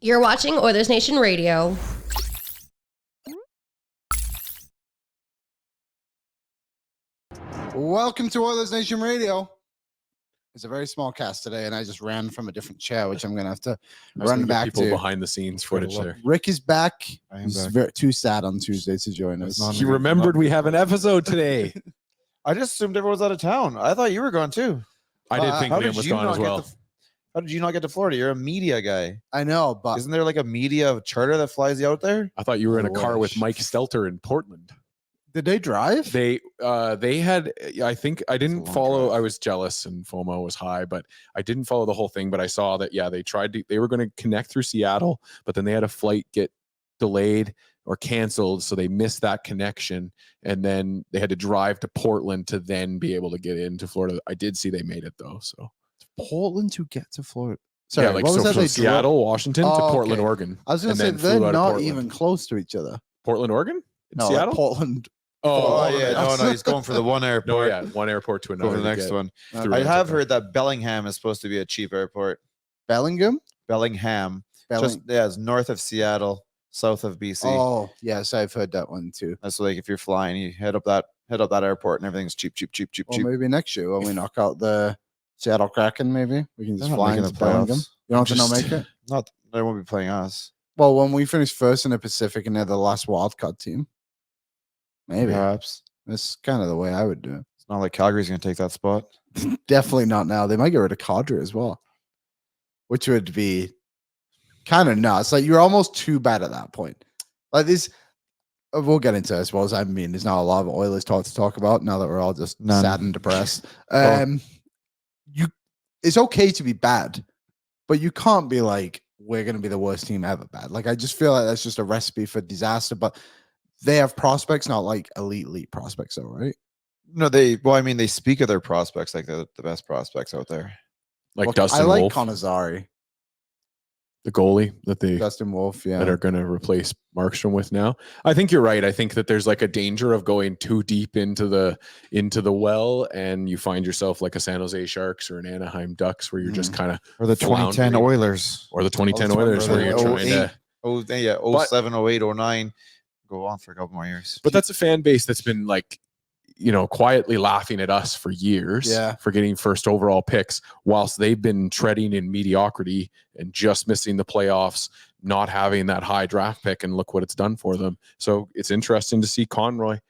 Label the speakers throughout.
Speaker 1: You're watching Oilers Nation Radio.
Speaker 2: Welcome to Oilers Nation Radio. It's a very small cast today, and I just ran from a different chair, which I'm going to have to run back
Speaker 3: people
Speaker 2: to.
Speaker 3: behind the scenes footage there.
Speaker 2: Rick is back.
Speaker 4: He's
Speaker 2: Too sad on Tuesday to join us.
Speaker 3: He remembered we have an episode today.
Speaker 4: I just assumed everyone was out of town. I thought you were gone too.
Speaker 3: I did think Liam was gone as well.
Speaker 4: How did you not get to Florida? You're a media guy.
Speaker 2: I know, but
Speaker 4: Isn't there like a media charter that flies you out there?
Speaker 3: I thought you were in a car with Mike Stelter in Portland.
Speaker 2: did they drive?
Speaker 3: They had, I think I didn't
Speaker 4: long
Speaker 3: follow.
Speaker 4: drive.
Speaker 3: I was jealous and FOMO was high, but I didn't follow the whole thing. But I saw that, they were going to connect through Seattle, but then they had a flight get delayed or canceled. So they missed that connection. And then they had to drive to Portland to then be able to get into Florida. I did see they made it though. So
Speaker 2: Portland to get to Florida. Sorry,
Speaker 3: yeah, like
Speaker 2: what was that?
Speaker 3: from
Speaker 2: They
Speaker 3: Seattle, Washington to Portland,
Speaker 2: okay.
Speaker 3: Oregon.
Speaker 2: I was going to say
Speaker 3: and then
Speaker 2: they're
Speaker 3: flew out of
Speaker 2: not
Speaker 3: Portland.
Speaker 2: even close to each other.
Speaker 3: Portland, Oregon?
Speaker 2: No, like
Speaker 3: Seattle?
Speaker 2: Portland.
Speaker 4: Oh, yeah.
Speaker 2: that's-
Speaker 4: No, he's going for the one airport.
Speaker 3: No, yeah, one airport to
Speaker 4: Go
Speaker 3: another.
Speaker 4: for the
Speaker 3: to
Speaker 4: next
Speaker 3: get
Speaker 4: one.
Speaker 3: through
Speaker 4: I
Speaker 3: it.
Speaker 4: have heard that Bellingham is supposed to be a cheap airport.
Speaker 2: Bellingham.
Speaker 4: Bellingham.
Speaker 2: Belling-
Speaker 4: It's north of Seattle, south of BC.
Speaker 2: Oh, yes, I've heard that one too.
Speaker 4: That's like if you're flying, you head up that airport and everything's cheap.
Speaker 2: Well, maybe next year when we knock out the Seattle Kraken, maybe we can just
Speaker 4: They're not
Speaker 2: fly
Speaker 4: making
Speaker 2: into
Speaker 4: the playoffs.
Speaker 2: Bellingham. You don't think they'll
Speaker 3: Just-
Speaker 2: make it?
Speaker 4: Not they won't be playing us.
Speaker 2: Well, when we finish first in the Pacific and they're the last wild card team, maybe.
Speaker 4: Perhaps.
Speaker 2: That's kind of the way I would do
Speaker 4: It's not like Calgary's going to take that spot.
Speaker 2: it. Definitely not now. They might get rid of Kadri as well, which would be kind of nuts. Like, you're almost too bad at that point. Like this, we'll get into it, I suppose. I mean, there's not a lot of Oilers talk to talk about now that we're all just
Speaker 4: None.
Speaker 2: sad and depressed. It's okay to be bad, but you can't be like, we're going to be the worst team ever bad. Like, I just feel like that's just a recipe for disaster, but they have prospects, not like elite prospects, though, right?
Speaker 4: No, they speak of their prospects like the best prospects out there.
Speaker 3: like
Speaker 2: Well,
Speaker 3: Dustin
Speaker 2: I like
Speaker 3: Wolf,
Speaker 2: Conazari,
Speaker 3: the goalie that
Speaker 2: Dustin Wolf, yeah.
Speaker 3: that are going to replace Markstrom with now. I think you're right. I think that there's like a danger of going too deep into the well, and you find yourself like a San Jose Sharks or an Anaheim Ducks, where you're just kind of,
Speaker 4: Or the 2010
Speaker 3: floundering.
Speaker 4: Oilers.
Speaker 3: or the 2010
Speaker 2: Oh, the
Speaker 3: Oilers, where you're
Speaker 2: 2010
Speaker 3: trying to.
Speaker 4: Yeah,
Speaker 3: But-
Speaker 4: 07, 08, 09. Go on for a couple more years.
Speaker 3: But that's a fan base that's been like, quietly laughing at us for years
Speaker 2: Yeah.
Speaker 3: for getting first overall picks, whilst they've been treading in mediocrity and just missing the playoffs, not having that high draft pick, and look what it's done for them. So it's interesting to see Conroy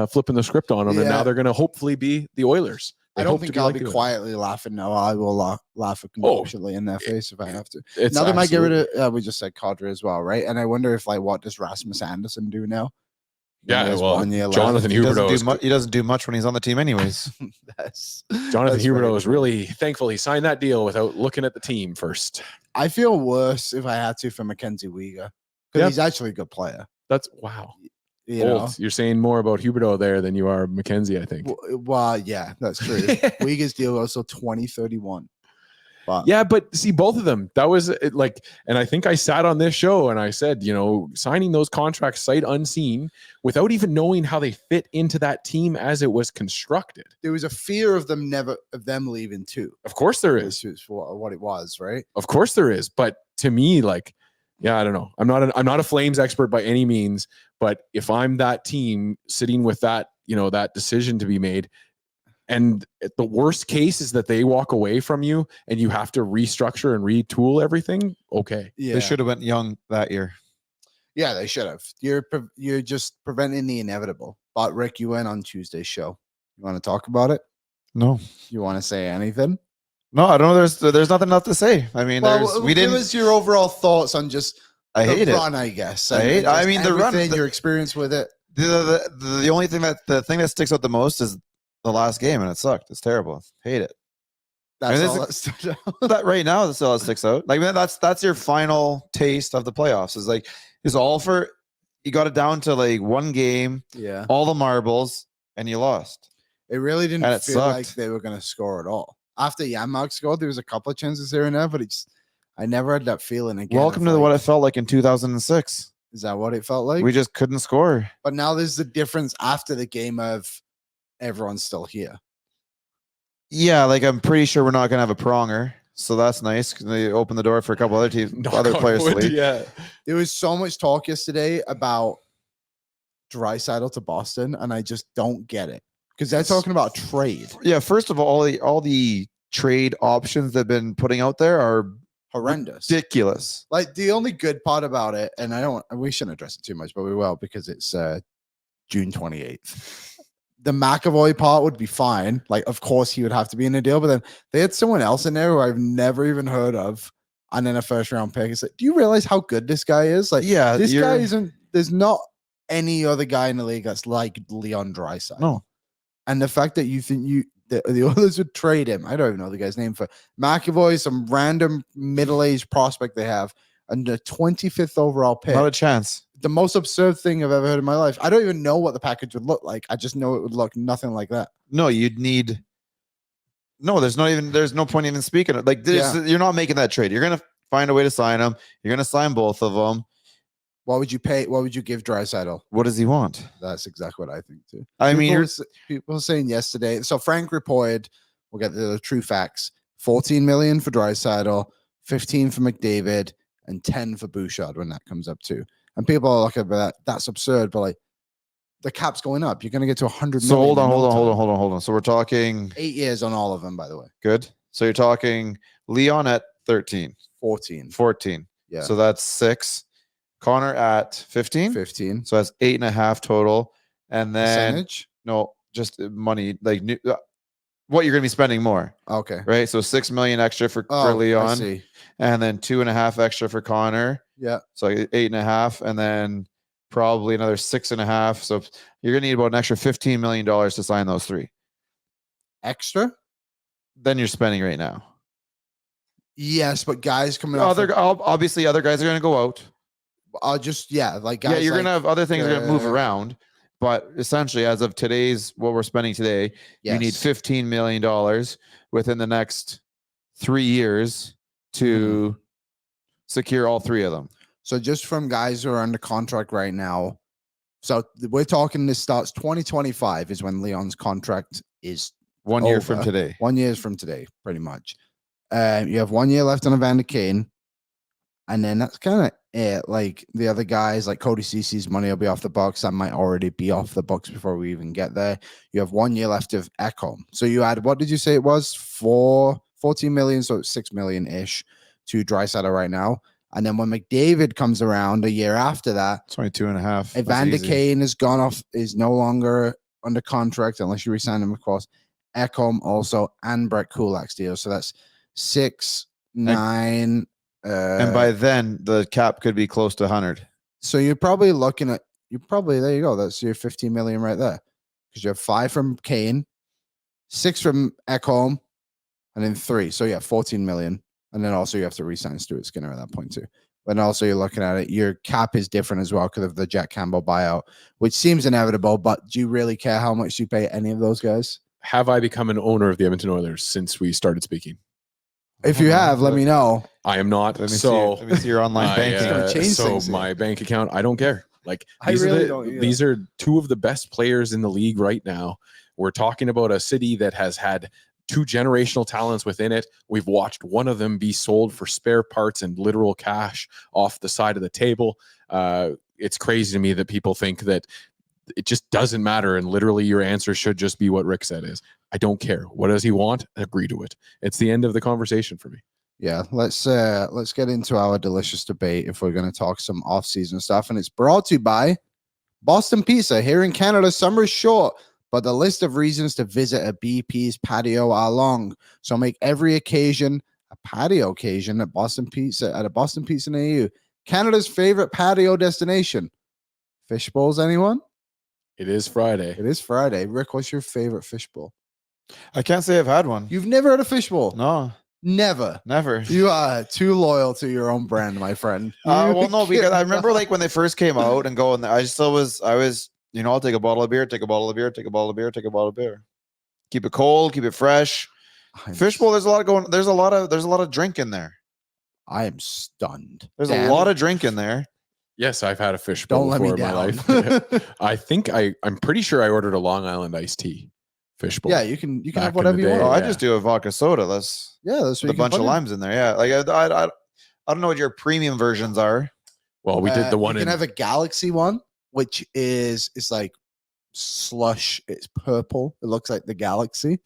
Speaker 3: flipping the script on them, and
Speaker 2: Yeah.
Speaker 3: now they're going to hopefully be the Oilers. They
Speaker 2: I don't
Speaker 3: hope to
Speaker 2: think I'll
Speaker 3: like
Speaker 2: be
Speaker 3: the Oilers.
Speaker 2: quietly laughing. No, I will laugh compulsively in their face if I have to.
Speaker 3: It's
Speaker 2: Now they might get rid
Speaker 3: absolutely-
Speaker 2: of, we just said Kadri as well, right? And I wonder if, like, what does Rasmus Anderson do now?
Speaker 3: Yeah,
Speaker 2: There's
Speaker 3: well,
Speaker 2: 1 year left.
Speaker 3: Jonathan
Speaker 4: He doesn't,
Speaker 3: Huberdeau is,
Speaker 4: he doesn't do much when he's on the team anyways.
Speaker 2: That's-
Speaker 3: Jonathan
Speaker 2: that's very
Speaker 3: Huberdeau is
Speaker 2: true.
Speaker 3: really thankful he signed that deal without looking at the team first.
Speaker 2: I feel worse if I had to for Mackenzie Weegar because
Speaker 3: Yeah.
Speaker 2: he's actually a good player.
Speaker 3: That's wow.
Speaker 2: You know?
Speaker 3: Bold. You're saying more about Huberdeau there than you are McKenzie, I think.
Speaker 2: Well, yeah, that's true. Weegar's deal also 2031. But
Speaker 3: Yeah, but see, both of them, that was like, and I think I sat on this show and I said, signing those contracts sight unseen without even knowing how they fit into that team as it was constructed.
Speaker 2: there was a fear of them leaving too.
Speaker 3: Of course there is.
Speaker 2: Which is what it was, right?
Speaker 3: Of course there is. But to me, like, yeah, I don't know. I'm not a Flames expert by any means, but if I'm that team sitting with that, that decision to be made, and the worst case is that they walk away from you and you have to restructure and retool everything. Okay.
Speaker 2: Yeah,
Speaker 4: They should have went young that year.
Speaker 2: Yeah, they should have. You're just preventing the inevitable. But Rick, you went on Tuesday's show. You want to talk about it?
Speaker 4: No.
Speaker 2: You want to say anything?
Speaker 4: No, I don't know. There's nothing else to say. I mean, we
Speaker 2: give
Speaker 4: didn't.
Speaker 2: us your overall thoughts on just
Speaker 4: I
Speaker 2: the
Speaker 4: hate it.
Speaker 2: run, I guess.
Speaker 4: I hate- I
Speaker 2: just
Speaker 4: mean, the run-
Speaker 2: everything,
Speaker 4: the-
Speaker 2: your experience with it.
Speaker 4: The only thing that sticks out the most is the last game, and it sucked. It's terrible. Hate it.
Speaker 2: That's
Speaker 4: mean,
Speaker 2: all
Speaker 4: it's-
Speaker 2: that stood out.
Speaker 4: That right now, that's all that sticks out. Like, man, that's your final taste of the playoffs. Is like, it's all for, you got it down to like one game,
Speaker 2: Yeah,
Speaker 4: all the marbles, and you lost.
Speaker 2: it really didn't
Speaker 4: And it
Speaker 2: feel like
Speaker 4: sucked.
Speaker 5: Oh,
Speaker 2: they were going to score at all. After Janmark scored, there was a couple of chances here and there, but I never had that feeling again.
Speaker 4: Welcome
Speaker 2: of
Speaker 4: to what
Speaker 2: like,
Speaker 4: it felt like in 2006.
Speaker 2: is that what it felt like?
Speaker 4: We just couldn't score.
Speaker 2: But now there's the difference after the game of everyone's still here.
Speaker 4: Yeah, like I'm pretty sure we're not gonna have a pronger. So that's nice. They open the door for a couple other teams,
Speaker 3: Knock
Speaker 4: other
Speaker 3: on
Speaker 4: players to
Speaker 3: wood,
Speaker 4: leave.
Speaker 3: yeah.
Speaker 2: There was so much talk yesterday about Draisaitl to Boston, and I just don't get it because they're talking about trade.
Speaker 4: Yeah, first of all the trade options they've been putting out there are
Speaker 2: Horrendous.
Speaker 4: ridiculous.
Speaker 2: Like the only good part about it, and we shouldn't address it too much, but we will because it's June 28th. The McAvoy part would be fine. Like, of course, he would have to be in a deal, but then they had someone else in there who I've never even heard of, and then a first round pick. It's like, do you realize how good this guy is? Like,
Speaker 4: Yeah,
Speaker 2: this guy isn't. There's not any other guy in the league that's like Leon Draisaitl.
Speaker 4: No.
Speaker 2: And the fact that you think the Oilers would trade him, I don't even know the guy's name, for McAvoy, some random middle-aged prospect they have, and the 25th overall pick.
Speaker 4: Not a chance.
Speaker 2: The most absurd thing I've ever heard in my life. I don't even know what the package would look like. I just know it would look nothing like that.
Speaker 4: No, you'd need. No, there's no point even speaking. Like this, you're not making that trade. You're gonna find a way to sign them. You're gonna sign both of them.
Speaker 2: What would you pay? What would you give Draisaitl?
Speaker 4: What does he want?
Speaker 2: That's exactly what I think too.
Speaker 4: I mean,
Speaker 2: people were saying yesterday. So Frank reported, we'll get the true facts: 14 million for Draisaitl, 15 for McDavid, and 10 for Bouchard when that comes up too. And people are looking at that. That's absurd, but like the cap's going up. You're going to get to 100 million.
Speaker 4: So hold on. So we're talking
Speaker 2: 8 years on all of them, by the way.
Speaker 4: Good. So you're talking Leon at 13, 14.
Speaker 2: Yeah.
Speaker 4: So that's 6. Connor at 15.
Speaker 2: 15.
Speaker 4: So that's 8.5 total. And then
Speaker 2: Percentage?
Speaker 4: no, just money, like what you're going to be spending more.
Speaker 2: Okay.
Speaker 4: Right. So 6 million extra for
Speaker 2: I
Speaker 4: Leon,
Speaker 2: see.
Speaker 4: and then 2.5 extra for Connor.
Speaker 2: Yeah.
Speaker 4: So 8.5, and then probably another 6.5. So you're going to need about an extra $15 million to sign those 3.
Speaker 2: Extra?
Speaker 4: Then you're spending right now.
Speaker 2: Yes, but guys coming off.
Speaker 4: Obviously, other guys are going to go out.
Speaker 2: Like guys.
Speaker 4: Yeah, you're going to have other things are going to move
Speaker 2: uh,
Speaker 4: around. But essentially, as of today's, what we're spending today, you need $15 million within the next 3 years to secure all 3 of them.
Speaker 2: So just from guys who are under contract right now. So we're talking this starts 2025 is when Leon's contract is
Speaker 4: 1 year from today.
Speaker 2: 1 year from today, pretty much. You have 1 year left on Evander Kane. And then that's kind of it. Like the other guys, like Cody Cece's money will be off the books. That might already be off the books before we even get there. You have 1 year left of Ekholm. So you add, what did you say it was? 14 million, so it's 6 million-ish to Draisaitl right now. And then when McDavid comes around a year after that,
Speaker 4: 22.5.
Speaker 2: Evander Kane is gone off, is no longer under contract unless you resign him, of course. Ekholm also, and Brett Kulak's deal. So that's 6, 9.
Speaker 4: And by then, the cap could be close to 100.
Speaker 2: So you're probably looking at, there you go. That's your 15 million right there. Because you have 5 from Kane, 6 from Ekholm, and then 3. So yeah, 14 million. And then also you have to re-sign Stuart Skinner at that point too. But also you're looking at it, your cap is different as well because of the Jack Campbell buyout, which seems inevitable. But do you really care how much you pay any of those guys?
Speaker 3: Have I become an owner of the Edmonton Oilers since we started speaking?
Speaker 2: If you have, let me know.
Speaker 3: I am not.
Speaker 4: Let me see your online banking.
Speaker 3: So my bank account, I don't care. Like
Speaker 2: don't.
Speaker 3: These are 2 of the best players in the league right now. We're talking about a city that has had 2 generational talents within it. We've watched one of them be sold for spare parts and literal cash off the side of the table. It's crazy to me that people think that it just doesn't matter. And literally your answer should just be what Rick said is, I don't care. What does he want? Agree to it. It's the end of the conversation for me.
Speaker 2: Yeah, let's get into our delicious debate if we're going to talk some off-season stuff. And it's brought to you by Boston Pizza. Here in Canada, summer is short, but the list of reasons to visit a BP's patio are long. So make every occasion a patio occasion at Boston Pizza at a Boston Pizza near you. Canada's favorite patio destination. Fish bowls, anyone?
Speaker 3: It is Friday.
Speaker 2: It is Friday. Rick, what's your favorite fish bowl?
Speaker 4: I can't say I've had one.
Speaker 2: You've never had a fish bowl?
Speaker 4: No.
Speaker 2: Never.
Speaker 4: You
Speaker 2: are too loyal to your own brand, my friend.
Speaker 4: Well, no, because I remember like when they first came out and going there, I was, I'll take a bottle of beer, take a bottle of beer, take a bottle of beer, take a bottle of beer. Keep it cold, keep it fresh. Fishbowl, there's a lot of drink in there.
Speaker 2: I am stunned.
Speaker 4: There's a lot of drink in there.
Speaker 3: Yes, I've had a fish bowl before in my life. I think I'm pretty sure I ordered a Long Island iced tea Fishbowl.
Speaker 2: Yeah, you can
Speaker 3: Back
Speaker 2: have
Speaker 3: in
Speaker 2: whatever
Speaker 3: the
Speaker 2: you
Speaker 3: day.
Speaker 2: want.
Speaker 4: I
Speaker 3: Yeah.
Speaker 4: just do a vodka soda. That's
Speaker 2: That's what
Speaker 4: with a
Speaker 2: you can
Speaker 4: bunch
Speaker 2: put
Speaker 4: of
Speaker 2: in.
Speaker 4: limes in there. Yeah, like I don't know what your premium versions are.
Speaker 3: Well, we did the one
Speaker 2: You can
Speaker 3: in
Speaker 2: have a Galaxy one, which is like slush. It's purple. It looks like the Galaxy,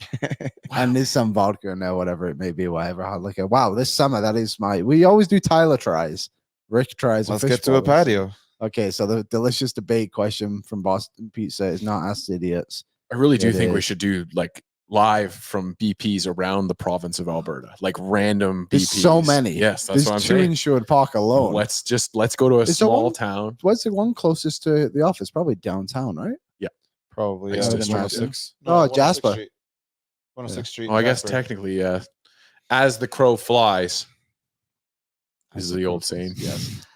Speaker 2: and there's some vodka in there, whatever it may be, whatever. I look at. Wow, this summer that is my. We always do Tyler tries. Rick tries.
Speaker 4: Let's get to a patio.
Speaker 2: Okay, so the delicious debate question from Boston Pizza is not asked to idiots.
Speaker 3: I really do
Speaker 2: It
Speaker 3: think we
Speaker 2: is.
Speaker 3: should do like live from BPs around the province of Alberta, like random BPs.
Speaker 2: There's so many.
Speaker 3: Yes, that's
Speaker 2: There's
Speaker 3: what I'm
Speaker 2: 2
Speaker 3: saying.
Speaker 2: in Sherwood Park alone.
Speaker 3: Let's go to a
Speaker 2: Is there
Speaker 3: small
Speaker 2: one?
Speaker 3: town.
Speaker 2: What's the one closest to the office? Probably downtown, right?
Speaker 4: Probably.
Speaker 3: Next
Speaker 4: Yeah,
Speaker 3: to
Speaker 2: Jasper.
Speaker 4: 106.
Speaker 2: Oh,
Speaker 4: 106
Speaker 2: Jasper.
Speaker 4: Street. 106 Street.
Speaker 3: Oh, I guess
Speaker 4: Jasper.
Speaker 3: technically, yeah. As the crow flies, this is the old saying.
Speaker 2: Yes.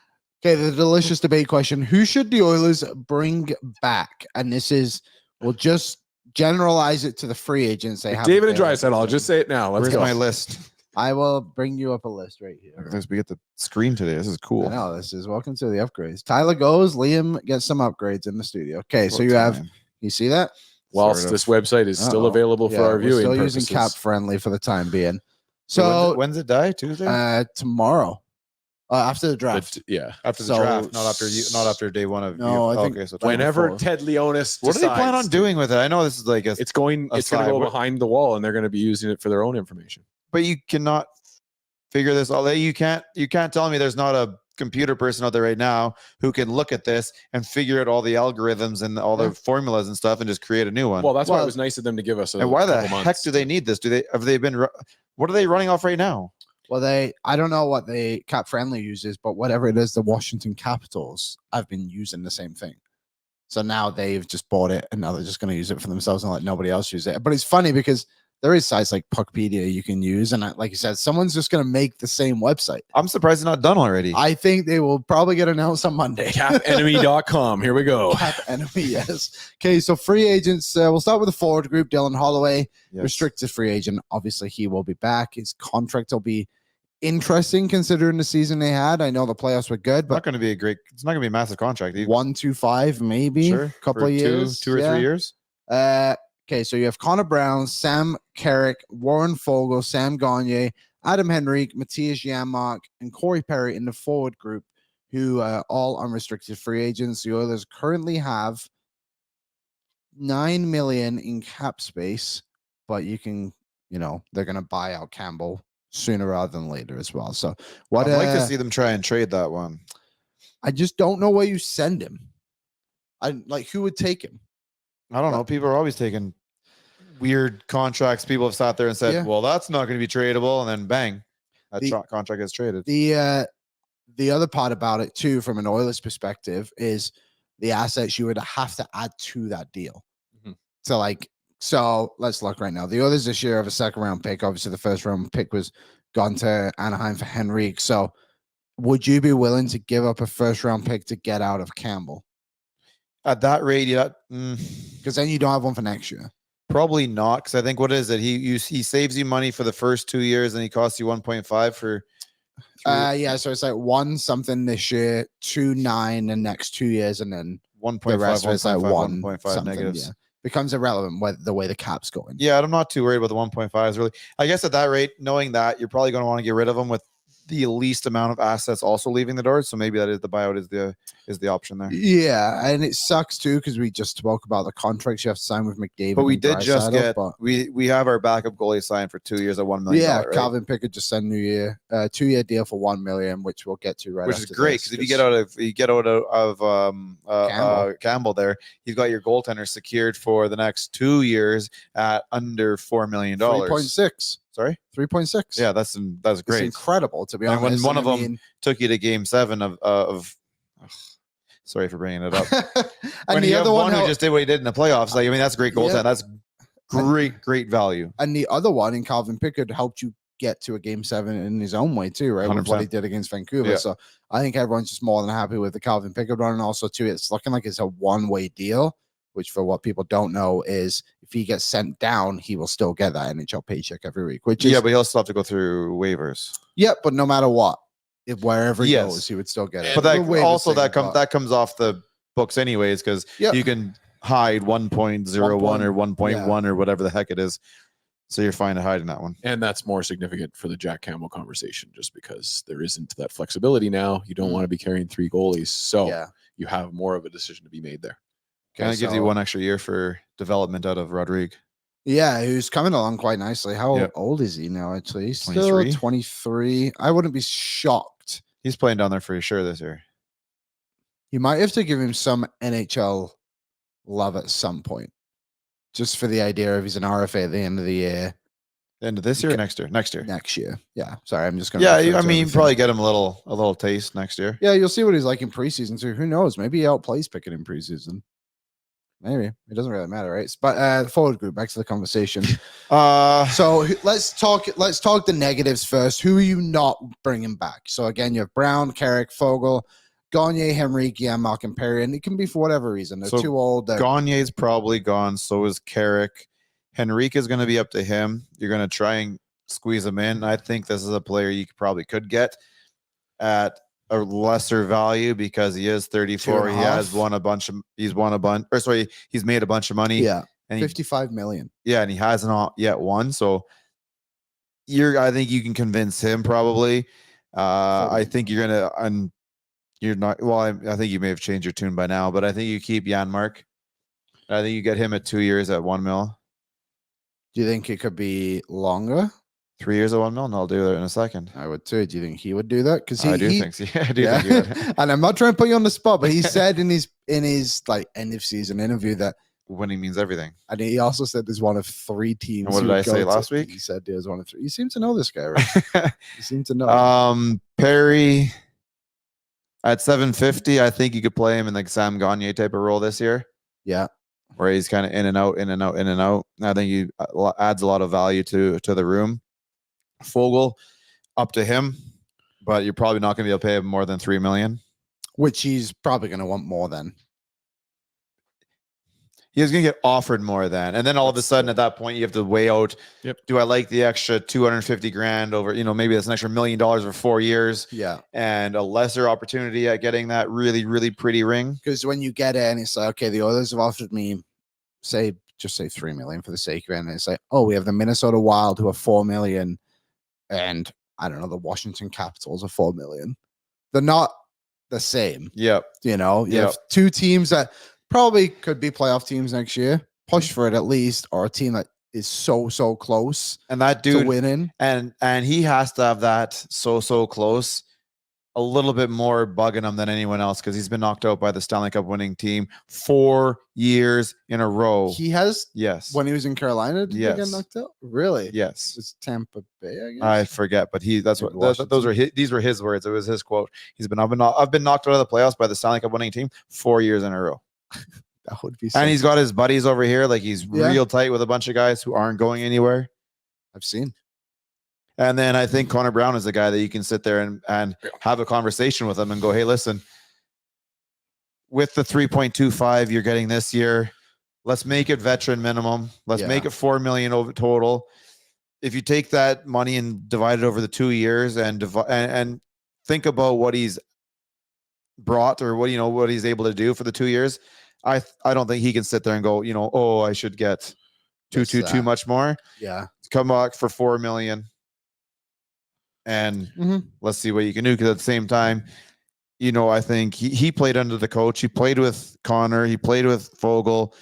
Speaker 2: Okay, the delicious debate question. Who should the Oilers bring back? And this is, we'll just generalize it to the free agents. They have
Speaker 3: David and
Speaker 2: available.
Speaker 3: Drysdale. I'll just say it now. Let's
Speaker 4: Where's
Speaker 3: go.
Speaker 4: my list?
Speaker 2: I will bring you up a list right here.
Speaker 4: We get the screen today. This is cool.
Speaker 2: I know, this is welcome to the upgrades. Tyler goes, Liam gets some upgrades in the studio. Okay, so
Speaker 4: What
Speaker 2: you have,
Speaker 4: time?
Speaker 2: you see that?
Speaker 3: Whilst
Speaker 4: Sort of.
Speaker 3: this website is still
Speaker 2: Uh-oh.
Speaker 3: available for
Speaker 2: Yeah,
Speaker 3: our
Speaker 2: we're
Speaker 3: viewing
Speaker 2: still
Speaker 3: purposes.
Speaker 2: using cap friendly for the time being.
Speaker 4: So
Speaker 2: So
Speaker 4: when's it die? Tuesday?
Speaker 2: tomorrow, after the draft.
Speaker 3: Yeah.
Speaker 4: After the
Speaker 2: so-
Speaker 4: draft, not after day one of.
Speaker 2: No, I think
Speaker 4: okay. So
Speaker 3: Whenever
Speaker 2: before.
Speaker 3: Ted Leonis
Speaker 4: what do they plan
Speaker 3: decides
Speaker 4: on
Speaker 3: to-
Speaker 4: doing with it? I know this is like a,
Speaker 3: It's going to
Speaker 4: aside,
Speaker 3: go
Speaker 4: what-
Speaker 3: behind the wall and they're going to be using it for their own information.
Speaker 4: but you cannot figure this all out. You can't tell me there's not a computer person out there right now who can look at this and figure out all the algorithms and all the formulas and stuff and just create a new one.
Speaker 3: Well, that's why
Speaker 2: Well,
Speaker 3: it was nice of them to give us a
Speaker 4: and why the
Speaker 3: couple
Speaker 4: heck
Speaker 3: months.
Speaker 4: do they need this? Have they been what are they running off right now?
Speaker 2: Well, I don't know what the cap friendly uses, but whatever it is, the Washington Capitals have been using the same thing. So now they've just bought it and now they're just going to use it for themselves and let nobody else use it. But it's funny because there is sites like Puckpedia you can use. And like you said, someone's just going to make the same website.
Speaker 4: I'm surprised it's not done already.
Speaker 2: I think they will probably get announced on Monday.
Speaker 3: Capenemy.com. Here we go.
Speaker 2: Cap enemy, yes. Okay, so free agents. We'll start with the forward group. Dylan Holloway,
Speaker 4: Yes.
Speaker 2: restricted free agent. Obviously, he will be back. His contract will be interesting considering the season they had. I know the playoffs were good,
Speaker 4: It's not
Speaker 2: but
Speaker 4: going to be a great. It's not going to be a massive contract.
Speaker 2: 1-2-5 maybe.
Speaker 4: Sure,
Speaker 2: Couple
Speaker 4: for
Speaker 2: of years,
Speaker 4: 2 or 3 years.
Speaker 2: Okay, so you have Connor Brown, Sam Carrick, Warren Foegele, Sam Gagne, Adam Henrique, Mattias Janmark, and Corey Perry in the forward group, who are all unrestricted free agents. The Oilers currently have $9 million in cap space, but you can, they're going to buy out Campbell sooner rather than later as well. So what
Speaker 4: I'd like to see them try and trade that one.
Speaker 2: I just don't know where you send him. Who would take him?
Speaker 4: I don't know. People are always taking weird contracts. People have sat there and said,
Speaker 2: Yeah.
Speaker 4: "Well, that's not going to be tradable," and then bang, that
Speaker 2: The-
Speaker 4: contract gets traded.
Speaker 2: The other part about it too, from an Oilers perspective, is the assets you would have to add to that deal.
Speaker 3: Mhm.
Speaker 2: So let's look right now. The Oilers this year have a second round pick. Obviously, the first round pick was gone to Anaheim for Henrique. So would you be willing to give up a first round pick to get out of Campbell?
Speaker 4: At that rate, yeah,
Speaker 2: Because then you don't have one for next year.
Speaker 4: probably not. Because I think what is it? He saves you money for the first 2 years, and he costs you 1.5 for.
Speaker 2: Yeah, so it's like 1 something this year, 2.9 the next 2 years, and then
Speaker 4: 1.5,
Speaker 2: the rest of it's like
Speaker 4: 1.5
Speaker 2: something,
Speaker 4: negatives.
Speaker 2: yeah. Becomes irrelevant the way the cap's going.
Speaker 4: Yeah, I'm not too worried about the 1.5s really. I guess at that rate, knowing that, you're probably going to want to get rid of them with the least amount of assets also leaving the door. So maybe that is the buyout is the option there.
Speaker 2: Yeah, and it sucks too because we just spoke about the contracts you have to sign with McDavid.
Speaker 4: But we
Speaker 2: and
Speaker 4: did just
Speaker 2: Draisaitl,
Speaker 4: get
Speaker 2: but
Speaker 4: we have our backup goalie signed for 2 years at $1 million.
Speaker 2: yeah,
Speaker 4: right?
Speaker 2: Calvin Pickett just signed New Year, 2-year deal for $1 million, which we'll get to right.
Speaker 4: Which is
Speaker 2: after
Speaker 4: great
Speaker 2: this,
Speaker 4: because if you get out of Campbell there, you've got your goaltender secured for the next 2 years at under $4 million.
Speaker 2: 3.6,
Speaker 4: Sorry,
Speaker 2: 3.6.
Speaker 4: yeah, that's
Speaker 2: It's
Speaker 4: great.
Speaker 2: incredible to be
Speaker 4: And
Speaker 2: honest.
Speaker 4: when one
Speaker 2: and
Speaker 4: of them took you to Game 7 of sorry for bringing it up.
Speaker 2: and
Speaker 4: When
Speaker 2: the
Speaker 4: you
Speaker 2: other
Speaker 4: have
Speaker 2: one,
Speaker 4: one who just did what he did in the playoffs, that's great goaltending.
Speaker 2: Yeah.
Speaker 4: That's great value.
Speaker 2: and the other one in Calvin Pickett helped you get to a Game 7 in his own way too, right? With what he
Speaker 4: 100%.
Speaker 2: did against Vancouver.
Speaker 4: Yeah.
Speaker 2: So I think everyone's just more than happy with the Calvin Pickett run, and also too, it's looking like it's a one-way deal. Which, for what people don't know, is if he gets sent down, he will still get that NHL paycheck every week. Which is
Speaker 4: Yeah, but he'll still have to go through waivers.
Speaker 2: but no matter what, wherever he
Speaker 4: Yes.
Speaker 2: goes, he would still get it.
Speaker 4: But that
Speaker 2: The waivers
Speaker 4: also
Speaker 2: thing, but-
Speaker 4: that comes off the books anyways because
Speaker 2: Yep.
Speaker 4: you can hide 1.01 or 1.1 or whatever the heck it is. So you're fine to hide in that one.
Speaker 3: And that's more significant for the Jack Campbell conversation, just because there isn't that flexibility now. You don't want to be carrying 3 goalies. So you have more of a decision to be made there.
Speaker 4: Kind of gives you 1 extra year for development out of Rodrigue.
Speaker 2: Yeah, who's coming along quite nicely. How old is he now, actually? He's
Speaker 4: 23?
Speaker 2: Still 23. I wouldn't be shocked.
Speaker 4: He's playing down there for sure this year.
Speaker 2: You might have to give him some NHL love at some point, just for the idea of he's an RFA at the end of the year.
Speaker 4: End of this year or next year? Next year.
Speaker 2: Next year. Yeah. Sorry, I'm just going
Speaker 4: to. Yeah, I mean, you probably get him a little taste next year.
Speaker 2: Yeah, you'll see what he's like in preseason too. Who knows? Maybe he outplays Pickett in preseason. Maybe it doesn't really matter, right? But the forward group, back to the conversation. So let's talk the negatives first. Who are you not bringing back? So again, you have Brown, Carrick, Foegele, Gagne, Henrique, Janmark, and Perry, and it can be for whatever reason. They're too old.
Speaker 4: Gagne's probably gone. So is Carrick. Henrique is going to be up to him. You're going to try and squeeze him in. I think this is a player you probably could get at a lesser value because he is 34. He's made a bunch of money.
Speaker 2: Yeah. And 55 million.
Speaker 4: Yeah. And he hasn't yet won. So I think you can convince him probably. I think you're going to, and you're not, well, I think you may have changed your tune by now, but I think you keep Janmark. I think you get him at 2 years at 1 mil.
Speaker 2: Do you think it could be longer?
Speaker 4: 3 years at 1 mil? And I'll do that in a second.
Speaker 2: I would too. Do you think he would do that? Because
Speaker 4: I do think so. Yeah, I do think he would.
Speaker 2: And I'm not trying to put you on the spot, but he said in his like end of season interview that
Speaker 4: winning means everything.
Speaker 2: And he also said there's one of 3 teams.
Speaker 4: And what did I say last week?
Speaker 2: He said there's one of 3. You seem to know this guy, right? You seem to know.
Speaker 4: Perry at 750. I think you could play him in like Sam Gagne type of role this year.
Speaker 2: Yeah.
Speaker 4: Where he's kind of in and out. I think he adds a lot of value to the room. Foegele, up to him, but you're probably not going to be able to pay him more than $3 million.
Speaker 2: Which he's probably going to want more than.
Speaker 4: He's going to get offered more than. And then all of a sudden at that point, you have to weigh out, do I like the extra $250,000 over, maybe that's an extra $1 million over 4 years.
Speaker 2: Yeah.
Speaker 4: And a lesser opportunity at getting that really, really pretty ring.
Speaker 2: Because when you get it and it's like, okay, the Oilers have offered me, just say $3 million for the sake of it. And it's like, oh, we have the Minnesota Wild who are $4 million. And I don't know, the Washington Capitals are $4 million. They're not the same.
Speaker 4: Yep.
Speaker 2: You have 2 teams that probably could be playoff teams next year, push for it at least, or a team that is so close.
Speaker 4: And that dude
Speaker 2: to winning.
Speaker 4: And he has to have that so close a little bit more bugging him than anyone else because he's been knocked out by the Stanley Cup winning team 4 years in a row.
Speaker 2: He has?
Speaker 4: Yes.
Speaker 2: When he was in Carolina, did he get knocked out? Really?
Speaker 4: Yes.
Speaker 2: It's Tampa Bay, I guess.
Speaker 4: I forget, but these were his words. It was his quote. I've been knocked out of the playoffs by the Stanley Cup winning team 4 years in a row.
Speaker 2: That would be.
Speaker 4: And he's got his buddies over here, like he's real tight with a bunch of guys who aren't going anywhere.
Speaker 2: I've seen.
Speaker 4: And then I think Connor Brown is the guy that you can sit there and have a conversation with him and go, hey, listen, with the 3.25 you're getting this year, let's make it veteran minimum. Let's make it $4 million over total. If you take that money and divide it over the 2 years and think about what he's brought or what he's able to do for the 2 years, I don't think he can sit there and go, I should get too much more.
Speaker 2: Yeah.
Speaker 4: Come back for $4 million. And let's see what you can do. Because at the same time, I think he played under the coach. He played with Connor. He played with Foegele.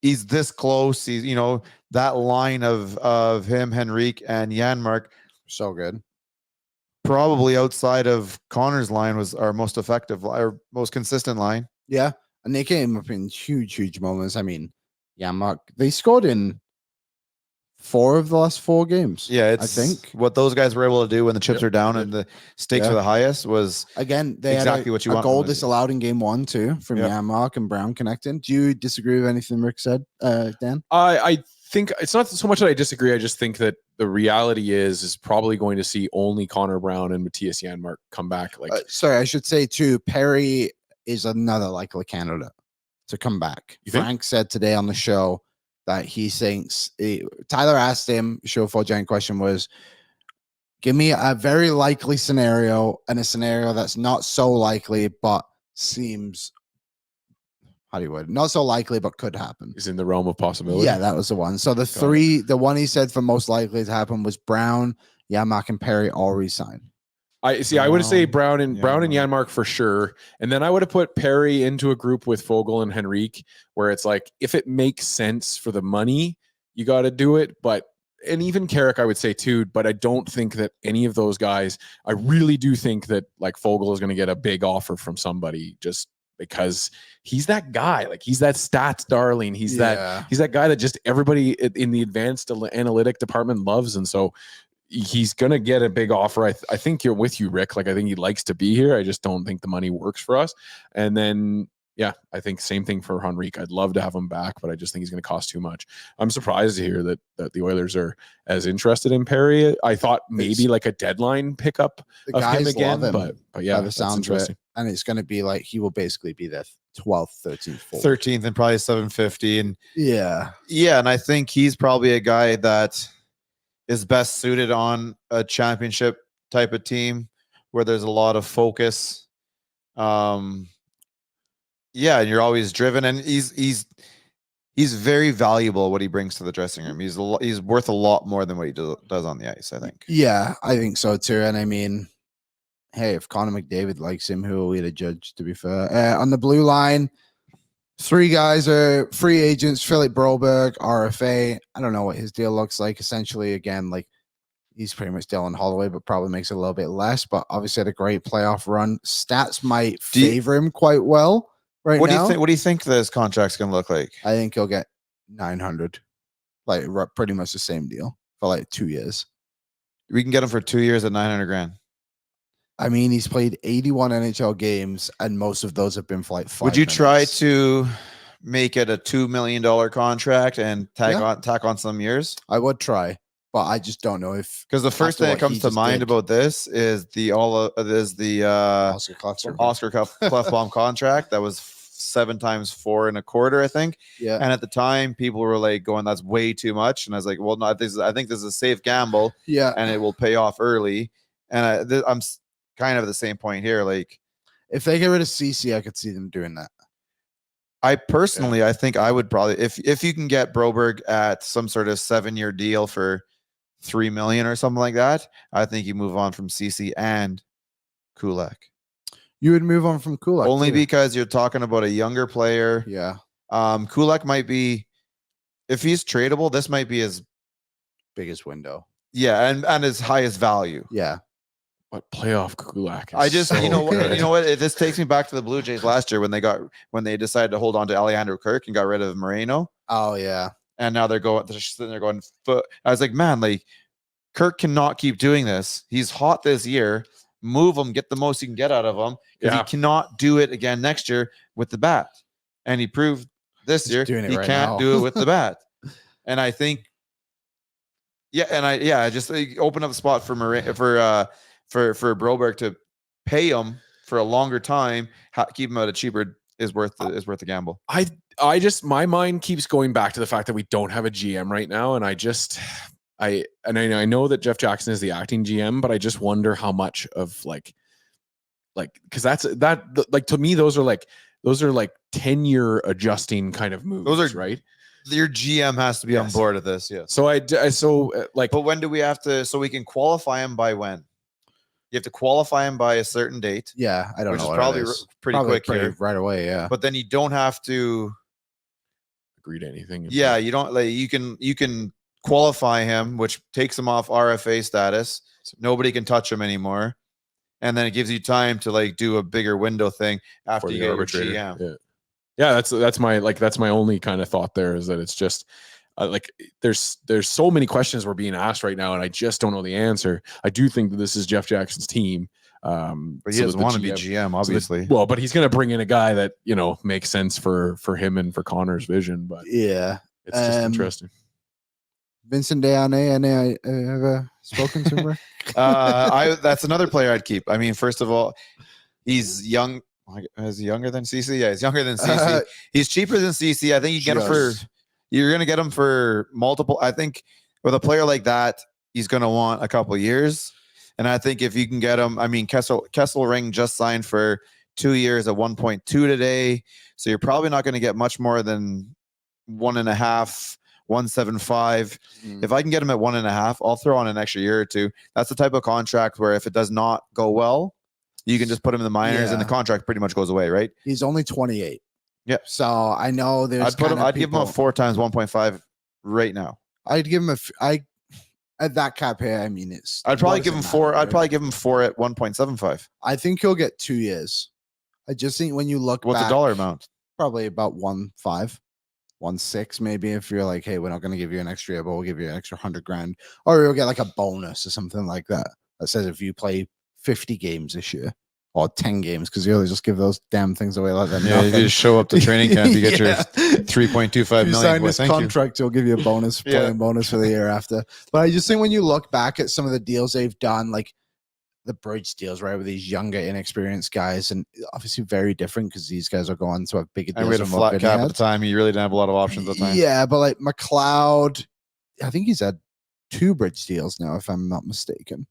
Speaker 4: He's this close. He's, that line of him, Henrique, and Janmark.
Speaker 2: So good.
Speaker 4: Probably outside of Connor's line was our most effective, our most consistent line.
Speaker 2: Yeah. And they came up in huge moments. I mean, Janmark, they scored in 4 of the last 4 games.
Speaker 4: Yeah,
Speaker 2: I think
Speaker 4: what those guys were able to do when the chips are down and the stakes are the highest was
Speaker 2: again they
Speaker 4: exactly
Speaker 2: had
Speaker 4: what you
Speaker 2: a
Speaker 4: want.
Speaker 2: Goal disallowed in game 1 too from Janmark and Brown connecting. Do you disagree with anything Rick said, Dan?
Speaker 3: I think it's not so much that I disagree. I just think that the reality is probably going to see only Connor Brown and Mattias Janmark come back.
Speaker 2: Sorry, I should say too, Perry is another likely candidate to come back. Frank said today on the show that he thinks Tyler asked him, show 4 giant question was, give me a very likely scenario and a scenario that's not so likely, but seems Hollywood. Not so likely, but could happen.
Speaker 3: Is in the realm of possibility.
Speaker 2: Yeah, that was the one. So the one he said for most likely to happen was Brown, Janmark, and Perry all resign.
Speaker 3: I would say Brown and Janmark for sure. And then I would have put Perry into a group with Foegele and Henrique, where it's like, if it makes sense for the money, you got to do it. And even Carrick, I would say too, but I don't think that any of those guys, I really do think that like Foegele is going to get a big offer from somebody just because he's that guy. Like he's that stats darling. He's that guy that just everybody in the advanced analytic department loves. And so he's going to get a big offer. I think you're with you, Rick. Like, I think he likes to be here. I just don't think the money works for us. And then, yeah, I think same thing for Henrique. I'd love to have him back, but I just think he's going to cost too much. I'm surprised to hear that the Oilers are as interested in Perry. I thought maybe like a deadline pickup of him again, but yeah,
Speaker 2: that sounds interesting. And it's going to be like, he will basically be the 12th, 13th,
Speaker 4: 13th, and probably 750. And
Speaker 2: yeah.
Speaker 4: And I think he's probably a guy that is best suited on a championship type of team where there's a lot of focus. And you're always driven, and he's very valuable what he brings to the dressing room. He's worth a lot more than what he does on the ice, I think.
Speaker 2: Yeah, I think so too. And I mean, hey, if Connor McDavid likes him, who are we to judge, to be fair? On the blue line, 3 guys are free agents. Philip Broberg, RFA. I don't know what his deal looks like. Essentially, again, like he's pretty much Dylan Holloway, but probably makes it a little bit less. But obviously had a great playoff run. Stats might favor him quite well right now.
Speaker 4: What do you think this contract's going to look like?
Speaker 2: I think he'll get 900, like pretty much the same deal for like 2 years.
Speaker 4: We can get him for 2 years at 900 grand.
Speaker 2: I mean, he's played 81 NHL games, and most of those have been for like 5
Speaker 4: Would you
Speaker 2: minutes.
Speaker 4: try to make it a $2 million contract and tack on some years?
Speaker 2: I would try, but I just don't know if,
Speaker 4: because the first thing that comes to mind about this is the
Speaker 2: Oscar
Speaker 4: Klefbom contract that was 7 times 4 1/4, I think.
Speaker 2: Yeah.
Speaker 4: And at the time, people were like going, "That's way too much." And I was like, "Well, no, I think this is a safe gamble.
Speaker 2: Yeah,
Speaker 4: and it will pay off early." And I'm kind of at the same point here. Like,
Speaker 2: if they get rid of CC, I could see them doing that.
Speaker 4: I personally, I think I would probably, if you can get Broberg at some sort of 7-year deal for $3 million or something like that, I think you move on from CC and Kulak.
Speaker 2: You would move on from Kulak
Speaker 4: only
Speaker 2: too,
Speaker 4: because you're talking about a younger player.
Speaker 2: Yeah.
Speaker 4: Kulak might be, if he's tradable, this might be his
Speaker 2: biggest window.
Speaker 4: Yeah, and his highest value.
Speaker 2: Yeah.
Speaker 3: But playoff Kulak.
Speaker 4: I just, you know what? This takes me back to the Blue Jays last year when they decided to hold on to Alejandro Kirk and got rid of Moreno.
Speaker 2: Oh yeah.
Speaker 4: And now they're sitting there going. I was like, man, like Kirk cannot keep doing this. He's hot this year. Move him, get the most you can get out of him, because he cannot do it again next year with the bat. And he proved this year he can't do it with the bat. And I think, I just open up a spot for Broberg to pay him for a longer time, keep him at a cheaper is worth the gamble.
Speaker 3: I just, my mind keeps going back to the fact that we don't have a GM right now, and I know that Jeff Jackson is the acting GM, but I just wonder how much of like because to me those are like tenure adjusting kind of moves. Those are right.
Speaker 4: Your GM has to be on board with this. Yeah.
Speaker 3: But
Speaker 4: when do we have to? So we can qualify him by when? You have to qualify him by a certain date.
Speaker 2: Yeah, I don't know.
Speaker 4: Which is probably pretty quick here.
Speaker 2: Right away. Yeah.
Speaker 4: But then you don't have to
Speaker 3: agree to anything.
Speaker 4: Yeah, you don't like you can qualify him, which takes him off RFA status. Nobody can touch him anymore. And then it gives you time to like do a bigger window thing after you get your GM.
Speaker 3: Yeah, that's my only kind of thought there, is that it's just there's so many questions we're being asked right now, and I just don't know the answer. I do think that this is Jeff Jackson's team.
Speaker 4: But he doesn't want to be GM, obviously.
Speaker 3: But he's going to bring in a guy that, makes sense for him and for Connor's vision. But
Speaker 2: yeah,
Speaker 3: it's just interesting.
Speaker 2: Vincent Deane, any ever spoken to him?
Speaker 4: That's another player I'd keep. I mean, first of all, he's young. Is he younger than CC? Yeah, he's younger than CC. He's cheaper than CC. I think you're going to get him for multiple. I think with a player like that, he's going to want a couple years. And I think if you can get him, I mean, Kesselring just signed for 2 years at 1.2 today. So you're probably not going to get much more than 1.5, 1.75. If I can get him at 1.5, I'll throw on an extra year or two. That's the type of contract where if it does not go well, you can just put him in the minors and the contract pretty much goes away, right?
Speaker 2: He's only 28.
Speaker 4: Yeah.
Speaker 2: So I know there's.
Speaker 4: I'd give him a 4 times 1.5 right now.
Speaker 2: I'd give him at that cap here. I mean,
Speaker 4: I'd probably give him 4. I'd probably give him 4 at 1.75.
Speaker 2: I think he'll get 2 years. I just think when you look,
Speaker 4: what's
Speaker 2: back,
Speaker 4: the dollar amount?
Speaker 2: Probably about 1.5, 1.6, maybe. If you're like, hey, we're not going to give you an extra year, but we'll give you an extra $100,000, or you'll get like a bonus or something like that. That says if you play 50 games this year. Or 10 games, because you always just give those damn things away like that.
Speaker 4: Yeah, you just show up to training camp, you get your 3.25 million.
Speaker 2: You sign this contract, you'll give you a bonus, playing bonus for the year after. But I just think when you look back at some of the deals they've done, like the bridge deals, right, with these younger, inexperienced guys, and obviously very different because these guys are going to have bigger deals.
Speaker 4: And we had a flat cap at the time. You really didn't have a lot of options at the time.
Speaker 2: Yeah, but like McLeod, I think he's had 2 bridge deals now, if I'm not mistaken.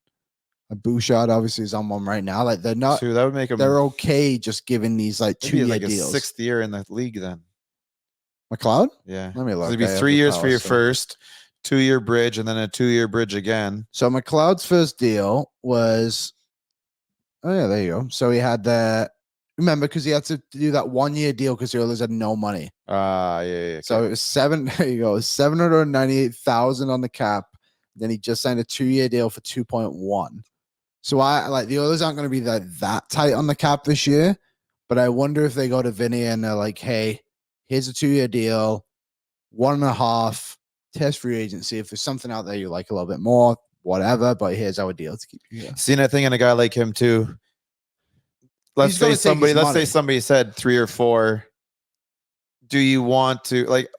Speaker 2: Bouchard obviously is on one right now. Like they're not.
Speaker 4: So that would make them.
Speaker 2: They're okay just giving these like 2-year
Speaker 4: like
Speaker 2: deals.
Speaker 4: A 6th year in the league then.
Speaker 2: McLeod?
Speaker 4: Yeah.
Speaker 2: Let me look.
Speaker 4: It'd be 3 years for your first, 2-year bridge, and then a 2-year bridge again.
Speaker 2: So McLeod's first deal was. Oh yeah, there you go. So he had the. Remember, because he had to do that 1-year deal because the Oilers had no money.
Speaker 4: Yeah. Okay.
Speaker 2: So it was there you go, $798,000 on the cap. Then he just signed a 2-year deal for 2.1. So I like the Oilers aren't going to be that tight on the cap this year, but I wonder if they go to Vinny and they're like, hey, here's a 2-year deal, 1.5, test free agency. If there's something out there you like a little bit more, whatever, but here's our deal to keep you here.
Speaker 4: Seeing a thing in a guy like him too. Let's say somebody said 3 or 4. Do you want to like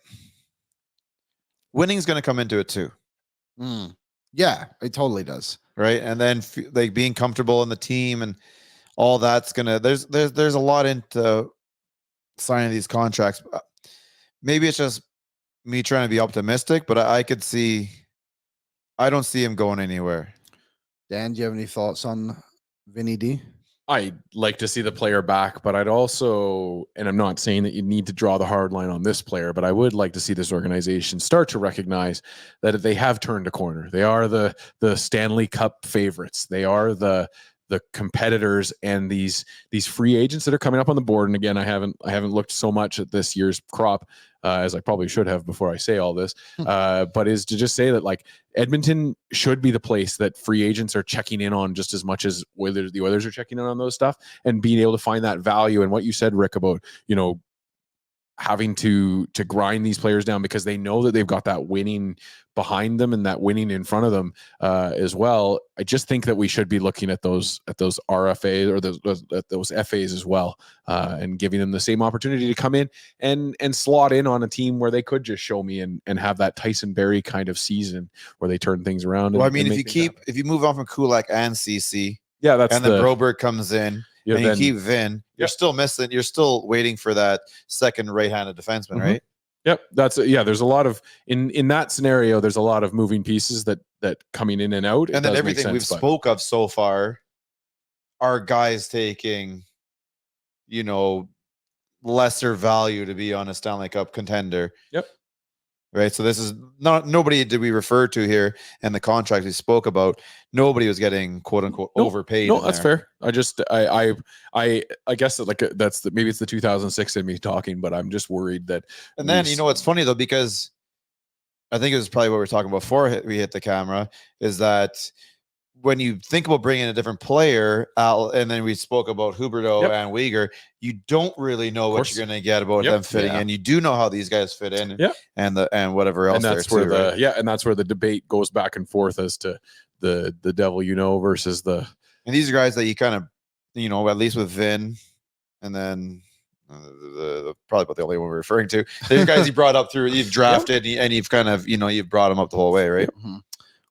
Speaker 4: winning's going to come into it too?
Speaker 2: Yeah, it totally does.
Speaker 4: Right. And then like being comfortable in the team and all that's gonna there's a lot into signing these contracts. Maybe it's just me trying to be optimistic, but I could see I don't see him going anywhere.
Speaker 2: Dan, do you have any thoughts on Vinny D?
Speaker 3: I'd like to see the player back, but I'd also, and I'm not saying that you need to draw the hard line on this player, but I would like to see this organization start to recognize that they have turned a corner. They are the Stanley Cup favorites. They are the competitors, and these free agents that are coming up on the board. And again, I haven't looked so much at this year's crop as I probably should have before I say all this, but is to just say that like Edmonton should be the place that free agents are checking in on just as much as whether the Oilers are checking in on those stuff, and being able to find that value. And what you said, Rick, about, you know, having to grind these players down because they know that they've got that winning behind them and that winning in front of them as well. I just think that we should be looking at those RFAs or those FAs as well, and giving them the same opportunity to come in and slot in on a team where they could just show me and have that Tyson Barrie kind of season where they turn things around.
Speaker 4: Well, I mean, if you move on from Kulak and CC,
Speaker 3: yeah, then
Speaker 4: Broberg comes in.
Speaker 3: Yeah,
Speaker 4: and you keep Vin, you're still missing. You're still waiting for that second right-handed defenseman, right?
Speaker 3: Yep, there's a lot of in that scenario. There's a lot of moving pieces that coming in and out,
Speaker 4: and then everything we've spoke of so far are guys taking, you know, lesser value to be on a Stanley Cup contender.
Speaker 3: Yep.
Speaker 4: Right. So this is nobody did we refer to here, and the contract we spoke about. Nobody was getting quote unquote overpaid.
Speaker 3: No, that's fair. I guess that maybe it's the 2006 in me talking, but I'm just worried that.
Speaker 4: And then you know what's funny though, because I think it was probably what we were talking about before we hit the camera, is that when you think about bringing a different player out, and then we spoke about Huberdeau and Weegar, you don't really know what you're going to get about them fitting in. You do know how these guys fit in, and whatever else.
Speaker 3: And that's where and that's where the debate goes back and forth as to the devil versus the. And
Speaker 4: these are guys that you kind of, you know, at least with Vin, and then probably about the only one we're referring to. These guys you brought up through, you've drafted, and you've kind of, you know, you've brought them up the whole way, right?
Speaker 2: Mm-hmm.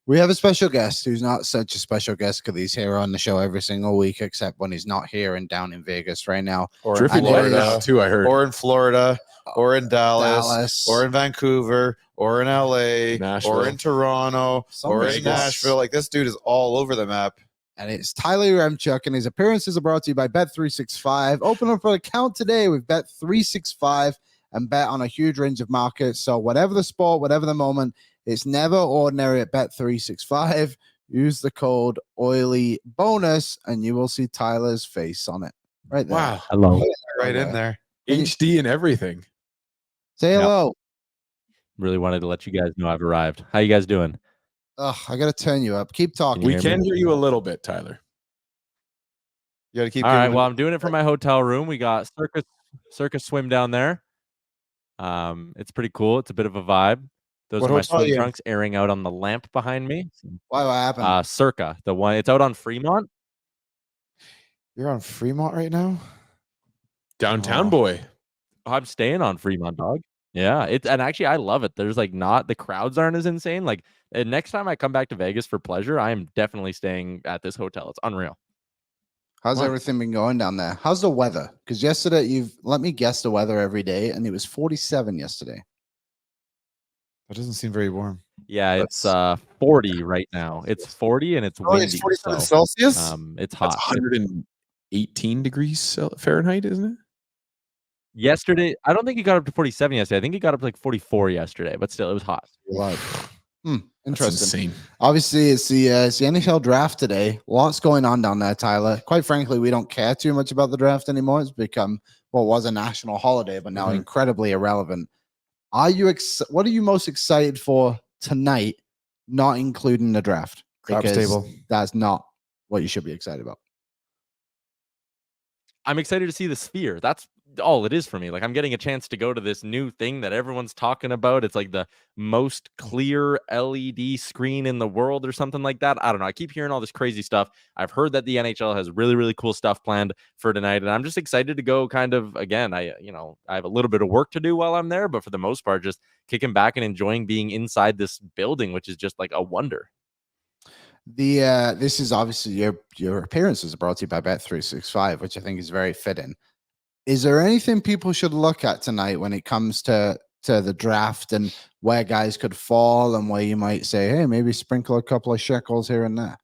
Speaker 2: We have a special guest who's not such a special guest because he's here on the show every single week, except when he's not here and down in Vegas right now.
Speaker 4: Or in Florida,
Speaker 3: too, I heard.
Speaker 4: Or in Florida, or in Dallas, or in Vancouver, or in LA,
Speaker 3: Nashville,
Speaker 4: or in Toronto, or in Nashville. Like, this dude is all over the map.
Speaker 2: And it's Tyler Remchuk, and his appearances are brought to you by Bet365. Open up an account today with Bet365 and bet on a huge range of markets. So whatever the sport, whatever the moment, it's never ordinary at Bet365. Use the code Oily Bonus, and you will see Tyler's face on it right there.
Speaker 3: Wow.
Speaker 6: Hello.
Speaker 4: Right in there.
Speaker 3: HD and everything.
Speaker 2: Say
Speaker 6: Yeah.
Speaker 2: hello.
Speaker 6: Really wanted to let you guys know I've arrived. How you guys doing?
Speaker 2: Ugh, I got to turn you up. Keep talking.
Speaker 6: you
Speaker 3: We
Speaker 6: hear
Speaker 3: can
Speaker 6: me?
Speaker 3: hear you a little bit, Tyler.
Speaker 4: You got to keep.
Speaker 6: All right.
Speaker 4: giving
Speaker 6: Well,
Speaker 4: it-
Speaker 6: I'm doing it from my hotel room. We got circus swim down there. It's pretty cool. It's a bit of a vibe. Those
Speaker 4: What
Speaker 6: are my
Speaker 4: hotel
Speaker 6: swim
Speaker 4: you in?
Speaker 6: trunks airing out on the lamp behind me.
Speaker 2: Why? What happened?
Speaker 6: Circa, the one. It's out on Fremont.
Speaker 4: You're on Fremont right now.
Speaker 3: Downtown
Speaker 4: Oh.
Speaker 3: boy.
Speaker 6: I'm staying on Fremont, dog. Yeah, and actually I love it. There's like not the crowds aren't as insane. Like next time I come back to Vegas for pleasure, I am definitely staying at this hotel. It's unreal.
Speaker 2: How's
Speaker 3: What?
Speaker 2: everything been going down there? How's the weather? Because yesterday you've let me guess the weather every day, and it was 47 yesterday.
Speaker 4: That doesn't seem very warm.
Speaker 6: Yeah, it's 40 right now. It's 40 and it's
Speaker 4: Oh,
Speaker 6: windy.
Speaker 4: it's 47
Speaker 6: so,
Speaker 4: Celsius.
Speaker 6: it's
Speaker 3: That's
Speaker 6: hot.
Speaker 3: 118 degrees Fahrenheit, isn't it?
Speaker 6: Yesterday, I don't think it got up to 47 yesterday. I think it got up to like 44 yesterday, but still, it was hot.
Speaker 2: Blood.
Speaker 3: That's
Speaker 2: Interesting.
Speaker 3: insane.
Speaker 2: Obviously, it's the NHL draft today. Lots going on down there, Tyler. Quite frankly, we don't care too much about the draft anymore. It's become what was a national holiday, but now
Speaker 3: Mhm.
Speaker 2: incredibly irrelevant. Are you? What are you most excited for tonight? Not including the draft,
Speaker 4: Craps
Speaker 2: because
Speaker 4: table.
Speaker 2: that's not what you should be excited about.
Speaker 6: I'm excited to see the Sphere. That's all it is for me. Like I'm getting a chance to go to this new thing that everyone's talking about. It's like the most clear LED screen in the world or something like that. I don't know. I keep hearing all this crazy stuff. I've heard that the NHL has really, really cool stuff planned for tonight, and I'm just excited to go kind of again. I have a little bit of work to do while I'm there, but for the most part, just kicking back and enjoying being inside this building, which is just like a wonder.
Speaker 2: This is obviously your appearances are brought to you by Bet365, which I think is very fitting. Is there anything people should look at tonight when it comes to the draft and where guys could fall and where you might say, hey, maybe sprinkle a couple of shekels here and there?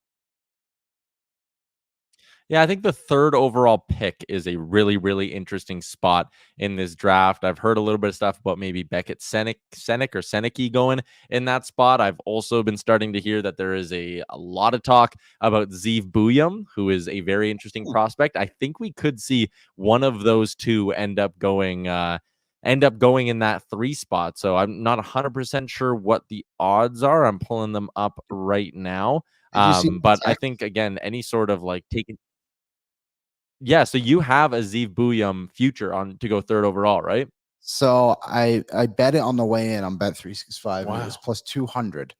Speaker 6: Yeah, I think the third overall pick is a really, really interesting spot in this draft. I've heard a little bit of stuff about maybe Beckett Seneke going in that spot. I've also been starting to hear that there is a lot of talk about Zeev Buyum, who is a very interesting prospect. I think we could see one of those two end up going in that 3 spot. So I'm not 100% sure what the odds are. I'm pulling them up right now.
Speaker 2: Did you see
Speaker 6: But I
Speaker 2: Zach?
Speaker 6: think again, any sort of like taking. Yeah, so you have a Zeev Buyum future on to go third overall, right?
Speaker 2: So I bet it on the way in on Bet365, and it was
Speaker 3: Wow.
Speaker 2: plus 200.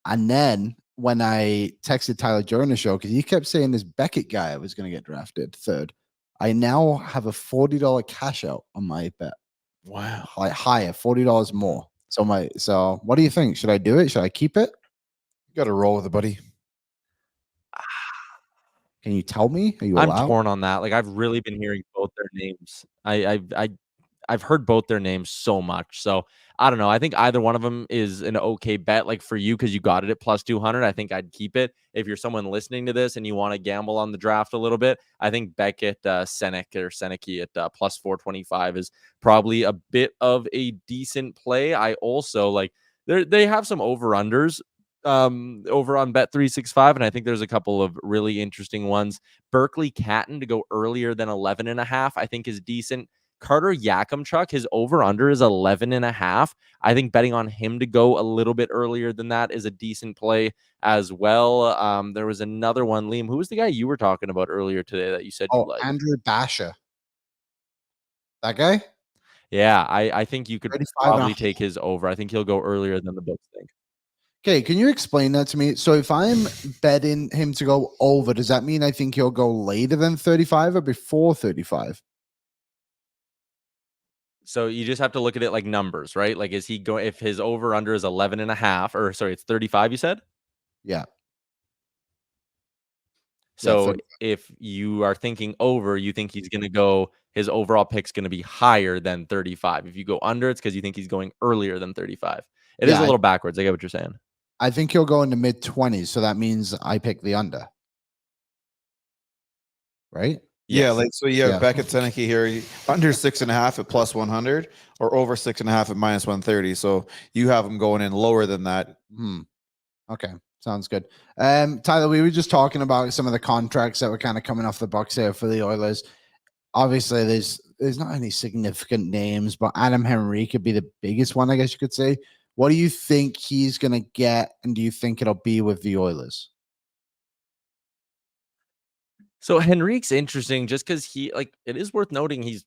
Speaker 2: And then when I texted Tyler during the show, because he kept saying this Beckett guy was going to get drafted third, I now have a $40 cash out on my bet.
Speaker 3: Wow.
Speaker 2: Like higher, $40 more. So what do you think? Should I do it? Should I keep it?
Speaker 4: You got to roll with it, buddy.
Speaker 2: Can you tell me? Are you
Speaker 6: I'm
Speaker 2: allowed?
Speaker 6: torn on that. Like I've really been hearing both their names. I've heard both their names so much. So I don't know. I think either one of them is an okay bet. Like for you, because you got it at plus 200, I think I'd keep it. If you're someone listening to this and you want to gamble on the draft a little bit, I think Beckett Seneke at plus 425 is probably a bit of a decent play. I also like they have some over-unders over on Bet365, and I think there's a couple of really interesting ones. Berkeley Catton to go earlier than 11.5 I think is decent. Carter Yakimchuk, his over-under is 11.5. I think betting on him to go a little bit earlier than that is a decent play as well. There was another one, Liam. Who was the guy you were talking about earlier today that you said you liked?
Speaker 2: Andrew Basher. That guy?
Speaker 6: Yeah, I think you could
Speaker 2: 35.5.
Speaker 6: probably take his over. I think he'll go earlier than the books think.
Speaker 2: Okay, can you explain that to me? So if I'm betting him to go over, does that mean I think he'll go later than 35 or before 35?
Speaker 6: So you just have to look at it like numbers, right? Like, is he going, if his over under is 11.5, or sorry, it's 35, you said?
Speaker 2: Yeah.
Speaker 6: So
Speaker 2: 35.
Speaker 6: if you are thinking over, you think he's going to go, his overall pick's going to be higher than 35. If you go under, it's because you think he's going earlier than 35. It is a little backwards. I get what you're saying.
Speaker 2: I think he'll go in the mid 20s. So that means I pick the under. right?
Speaker 4: Yeah,
Speaker 6: Yes.
Speaker 4: like so you have
Speaker 2: Yeah.
Speaker 4: Beckett Seneke here, under 6.5 at plus 100 or over 6.5 at minus 130. So you have them going in lower than that.
Speaker 2: Okay, sounds good. Tyler, we were just talking about some of the contracts that were kind of coming off the box here for the Oilers. Obviously, there's not any significant names, but Adam Henrique could be the biggest one, I guess you could say. What do you think he's going to get, and do you think it'll be with the Oilers?
Speaker 6: So Henrique's interesting just because it is worth noting he's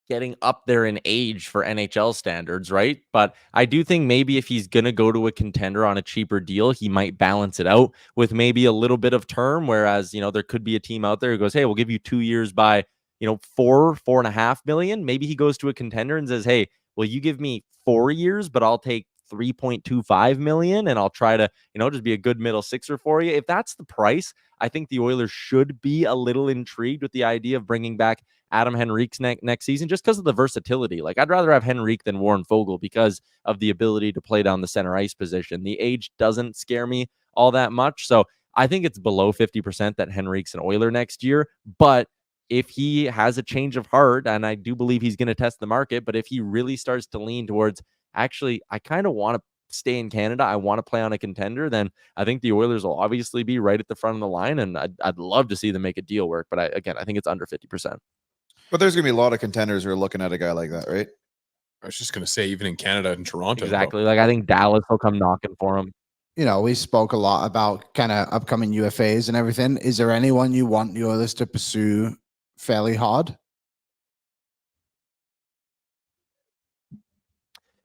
Speaker 6: getting up there in age for NHL standards, right? But I do think maybe if he's going to go to a contender on a cheaper deal, he might balance it out with maybe a little bit of term. Whereas, there could be a team out there who goes, hey, we'll give you 2 years by, 4.5 million. Maybe he goes to a contender and says, hey, well, you give me 4 years, but I'll take 3.25 million and I'll try to, just be a good middle sixer for you. If that's the price, I think the Oilers should be a little intrigued with the idea of bringing back Adam Henrique's next season just because of the versatility. Like, I'd rather have Henrique than Warren Foegele because of the ability to play down the center ice position. The age doesn't scare me all that much. So I think it's below 50% that Henrique's an Oiler next year. But if he has a change of heart, and I do believe he's going to test the market, but if he really starts to lean towards, actually, I kind of want to stay in Canada, I want to play on a contender, then I think the Oilers will obviously be right at the front of the line, and I'd love to see them make a deal work. But I think it's under 50%.
Speaker 4: But there's going to be a lot of contenders who are looking at a guy like that, right?
Speaker 3: I was just going to say, even in Canada and Toronto.
Speaker 6: Exactly. Like, I think Dallas will come knocking for him.
Speaker 2: We spoke a lot about kind of upcoming UFAs and everything. Is there anyone you want the Oilers to pursue fairly hard?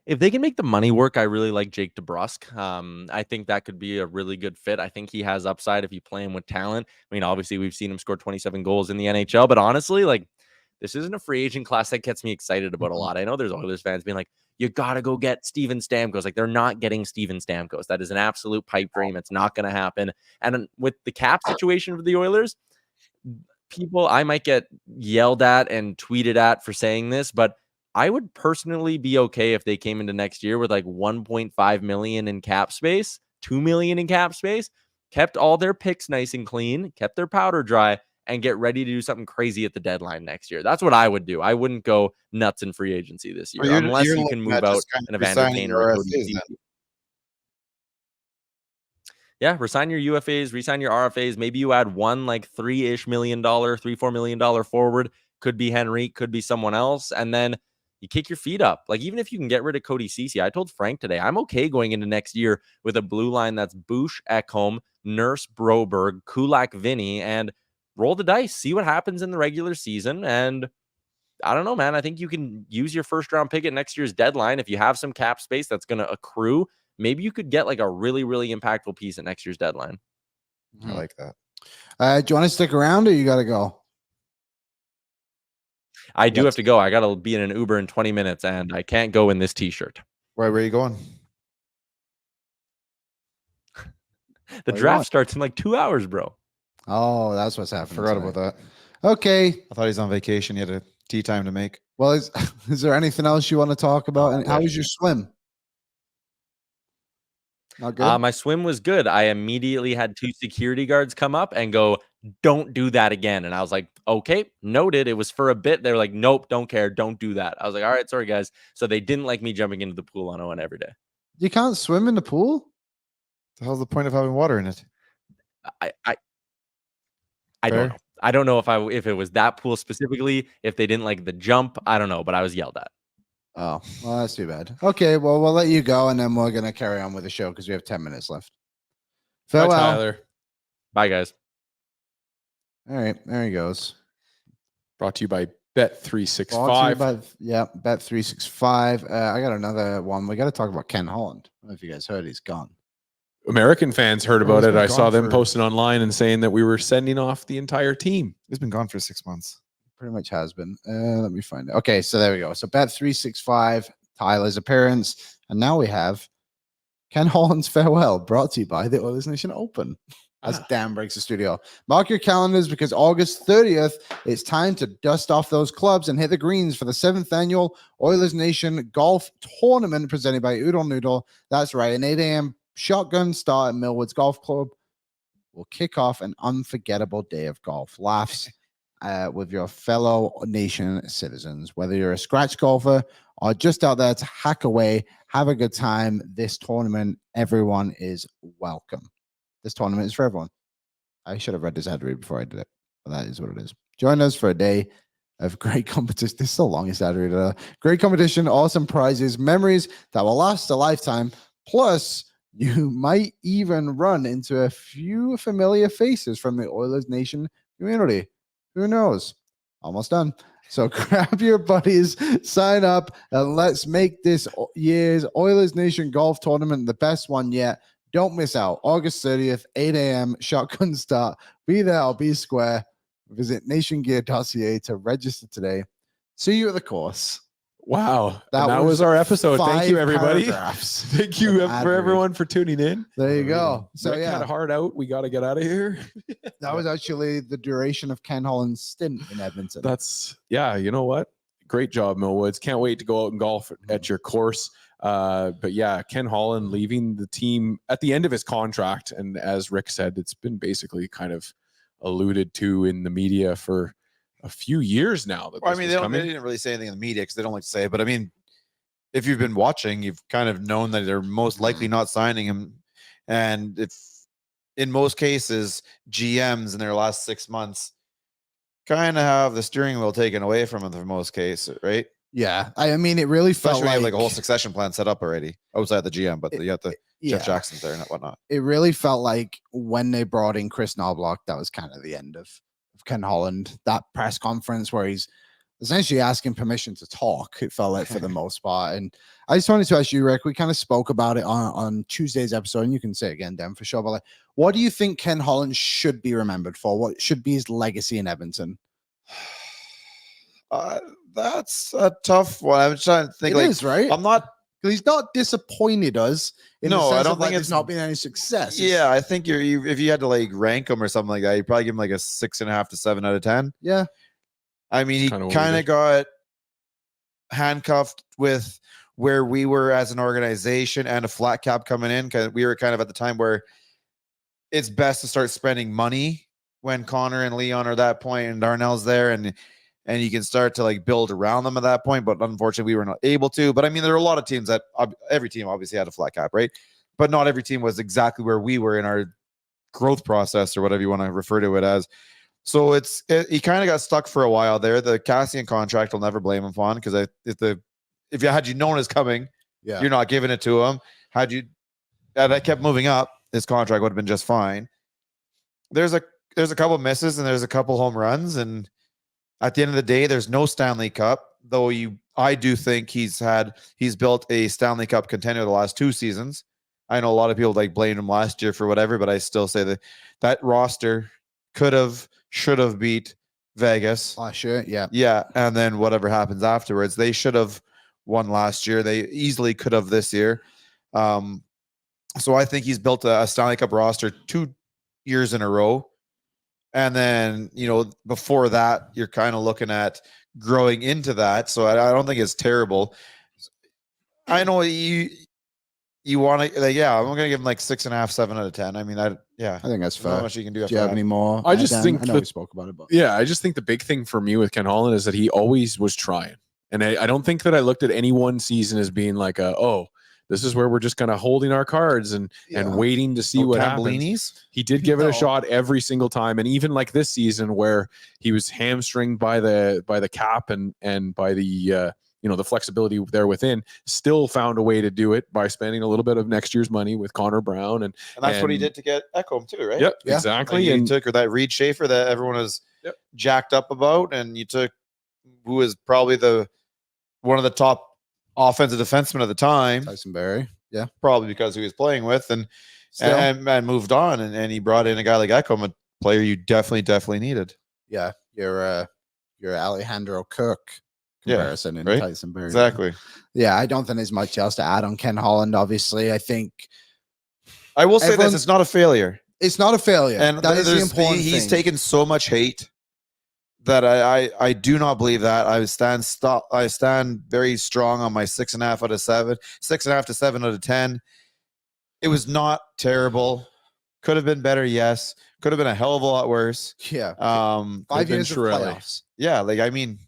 Speaker 6: If they can make the money work, I really like Jake DeBrusk. I think that could be a really good fit. I think he has upside if you play him with talent. I mean, obviously, we've seen him score 27 goals in the NHL, but honestly, this isn't a free agent class that gets me excited about a lot. I know there's Oilers fans being like, you got to go get Steven Stamkos. Like, they're not getting Steven Stamkos. That is an absolute pipe dream. It's not going to happen. And with the cap situation for the Oilers, I might get yelled at and tweeted at for saying this, but I would personally be okay if they came into next year with 1.5 million in cap space, 2 million in cap space, kept all their picks nice and clean, kept their powder dry, and get ready to do something crazy at the deadline next year. That's what I would do. I wouldn't go nuts in free agency this year unless you can move out an Evander Kane or a Cody Ceci. Yeah, resign your UFAs, resign your RFAs. Maybe you add one $3-ish million, $3-4 million forward. Could be Henrique, could be someone else, and then you kick your feet up. Even if you can get rid of Cody Ceci, I told Frank today, I'm okay going into next year with a blue line that's Bush, Ekholm, Nurse, Broberg, Kulak, Vinny, and roll the dice. See what happens in the regular season. And I don't know, man. I think you can use your first round pick at next year's deadline. If you have some cap space that's going to accrue, maybe you could get a really, really impactful piece at next year's deadline.
Speaker 4: I like that.
Speaker 2: Do you want to stick around or you got to go?
Speaker 6: I do have to go. I got to be in an Uber in 20 minutes, and I can't go in this T-shirt.
Speaker 4: Where are you going?
Speaker 6: The draft starts in 2 hours, bro.
Speaker 2: Oh, that's what's
Speaker 4: I
Speaker 2: happening.
Speaker 4: forgot about that.
Speaker 2: Okay.
Speaker 4: I thought he's on vacation. He had a tea time to make.
Speaker 2: Well, is there anything else you want to talk about? And how was your swim? Not good.
Speaker 6: My swim was good. I immediately had 2 security guards come up and go, don't do that again. And I was like, okay, noted. It was for a bit. They were like, nope, don't care. Don't do that. I was like, all right, sorry, guys. So they didn't like me jumping into the pool on Owen every day.
Speaker 2: You can't swim in the pool?
Speaker 4: The hell's the point of having water in it?
Speaker 6: I don't know. I don't know if it was that pool specifically, if they didn't like the jump. I don't know, but I was yelled at.
Speaker 2: Oh, well, that's too bad. Okay, well, we'll let you go, and then we're going to carry on with the show because we have 10 minutes left. Farewell.
Speaker 3: Bye, Tyler.
Speaker 6: Bye, guys.
Speaker 2: All right, there he goes.
Speaker 3: Brought to you by Bet365.
Speaker 2: Bet365. I got another one. We got to talk about Ken Holland. I don't know if you guys heard he's gone.
Speaker 3: American fans heard about
Speaker 2: he's
Speaker 3: it.
Speaker 2: been
Speaker 3: I saw
Speaker 2: gone
Speaker 3: them
Speaker 2: for-
Speaker 3: posting online and saying that we were sending off the entire team.
Speaker 4: He's been gone for 6 months.
Speaker 2: Pretty much has been. Let me find it. Okay, so there we go. So Bet365, Tyler's appearance, and now we have Ken Holland's farewell, brought to you by the Oilers Nation Open. As Dan breaks the studio. Mark your calendars because August 30th, it's time to dust off those clubs and hit the greens for the 7th annual Oilers Nation Golf Tournament presented by Oodle Noodle. That's right, an 8 a.m. shotgun start at Millwoods Golf Club will kick off an unforgettable day of golf. Laughs with your fellow nation citizens. Whether you're a scratch golfer or just out there to hack away, have a good time. This tournament, everyone is welcome. This tournament is for everyone. I should have read this ad read before I did it, but that is what it is. Join us for a day of great competition. This is the longest ad read ever. Great competition, awesome prizes, memories that will last a lifetime. Plus, you might even run into a few familiar faces from the Oilers Nation community. Who knows? Almost done. So grab your buddies, sign up, and let's make this year's Oilers Nation Golf Tournament the best one yet. Don't miss out. August 30th, 8 a.m. Shotgun start. Be there or be square. Visit nationgear.ca to register today. See you at the course.
Speaker 3: Wow. That was our episode. Thank you, everybody.
Speaker 2: Paragraphs.
Speaker 3: Thank you for everyone for tuning in.
Speaker 2: There you go. So
Speaker 3: Rick had a hard out. We got to get out of here.
Speaker 2: That was actually the duration of Ken Holland's stint in Edmonton.
Speaker 3: You know what? Great job, Millwoods. Can't wait to go out and golf at your course. But yeah, Ken Holland leaving the team at the end of his contract. And as Rick said, it's been basically kind of alluded to in the media for a few years now.
Speaker 4: They didn't really say anything in the media because they don't like to say it. But I mean, if you've been watching, you've kind of known that they're most likely not signing him. And if in most cases, GMs in their last 6 months kind of have the steering wheel taken away from them for most cases, right?
Speaker 2: Yeah. I mean, it really felt
Speaker 4: Especially when you have like a whole succession plan set up already outside the GM, but you have the Jeff Jackson's there and whatnot.
Speaker 2: It really felt like when they brought in Chris Knobloch, that was kind of the end of Ken Holland. That press conference where he's essentially asking permission to talk, it felt like for the most part. And I just wanted to ask you, Rick, we kind of spoke about it on Tuesday's episode, and you can say it again, Dan, for sure. But like, what do you think Ken Holland should be remembered for? What should be his legacy in Edmonton?
Speaker 4: That's a tough one. I'm trying to think.
Speaker 2: It is, right?
Speaker 4: I'm not.
Speaker 2: He's not disappointed us.
Speaker 4: I don't think
Speaker 2: it's not been any success.
Speaker 4: Yeah, I think if you had to like rank him or something like that, you'd probably give him like a 6.5 to 7 out of 10.
Speaker 2: Yeah.
Speaker 4: I mean, he kind of got handcuffed with where we were as an organization and a flat cap coming in, because we were kind of at the time where it's best to start spending money when Connor and Leon are at that point and Darnell's there, and you can start to like build around them at that point. But unfortunately, we were not able to. But I mean, there are a lot of teams that every team obviously had a flat cap, right? But not every team was exactly where we were in our growth process or whatever you want to refer to it as. So he kind of got stuck for a while there. The Cassian contract, I'll never blame him on, because if you had known it's coming, you're not giving it to him. Had I kept moving up, his contract would have been just fine. There's a couple misses and there's a couple home runs, and at the end of the day, there's no Stanley Cup, though I do think he's built a Stanley Cup contender the last 2 seasons. I know a lot of people like blamed him last year for whatever, but I still say that roster should have beat Vegas.
Speaker 2: Last year, yeah.
Speaker 4: Yeah, and then whatever happens afterwards, they should have won last year. They easily could have this year. So I think he's built a Stanley Cup roster 2 years in a row. And then, before that, you're kind of looking at growing into that. So I don't think it's terrible. I know you want to, I'm going to give him like 6.5, 7 out of 10. I mean, I
Speaker 2: think that's fair.
Speaker 4: Not much you can do.
Speaker 2: Do you have any more?
Speaker 3: I just think
Speaker 2: I know we spoke about it, but
Speaker 3: I just think the big thing for me with Ken Holland is that he always was trying. And I don't think that I looked at any one season as being like this is where we're just kind of holding our cards and waiting to see what happens. He did give it a shot every single time. And even like this season where he was hamstringed by the cap and by the the flexibility there within, still found a way to do it by spending a little bit of next year's money with Connor Brown. And
Speaker 4: that's what he did to get Ekholm too, right?
Speaker 3: Yep, exactly.
Speaker 4: Like, and you took that Reed Schaefer that everyone was jacked up about, and you took who was probably one of the top offensive defenseman at the time,
Speaker 2: Tyson Barrie,
Speaker 4: probably because he was playing with, and moved on, and he brought in a guy like Ekholm, a player you definitely needed.
Speaker 2: Yeah, your Alejandro Kirk comparison in Tyson Barrie.
Speaker 4: Exactly.
Speaker 2: Yeah, I don't think there's much else to add on Ken Holland. Obviously, I think
Speaker 4: I will say this: it's not a failure.
Speaker 2: It's not a failure,
Speaker 4: and
Speaker 2: that is the important thing.
Speaker 4: He's taken so much hate that I do not believe that. I stand very strong on my 6.5 out of 7, 6.5 to 7 out of 10. It was not terrible. Could have been better, yes. Could have been a hell of a lot worse.
Speaker 2: Yeah.
Speaker 4: 5
Speaker 2: 5
Speaker 3: been
Speaker 2: years of
Speaker 3: Shirley.
Speaker 2: playoffs.
Speaker 4: Yeah, like I mean,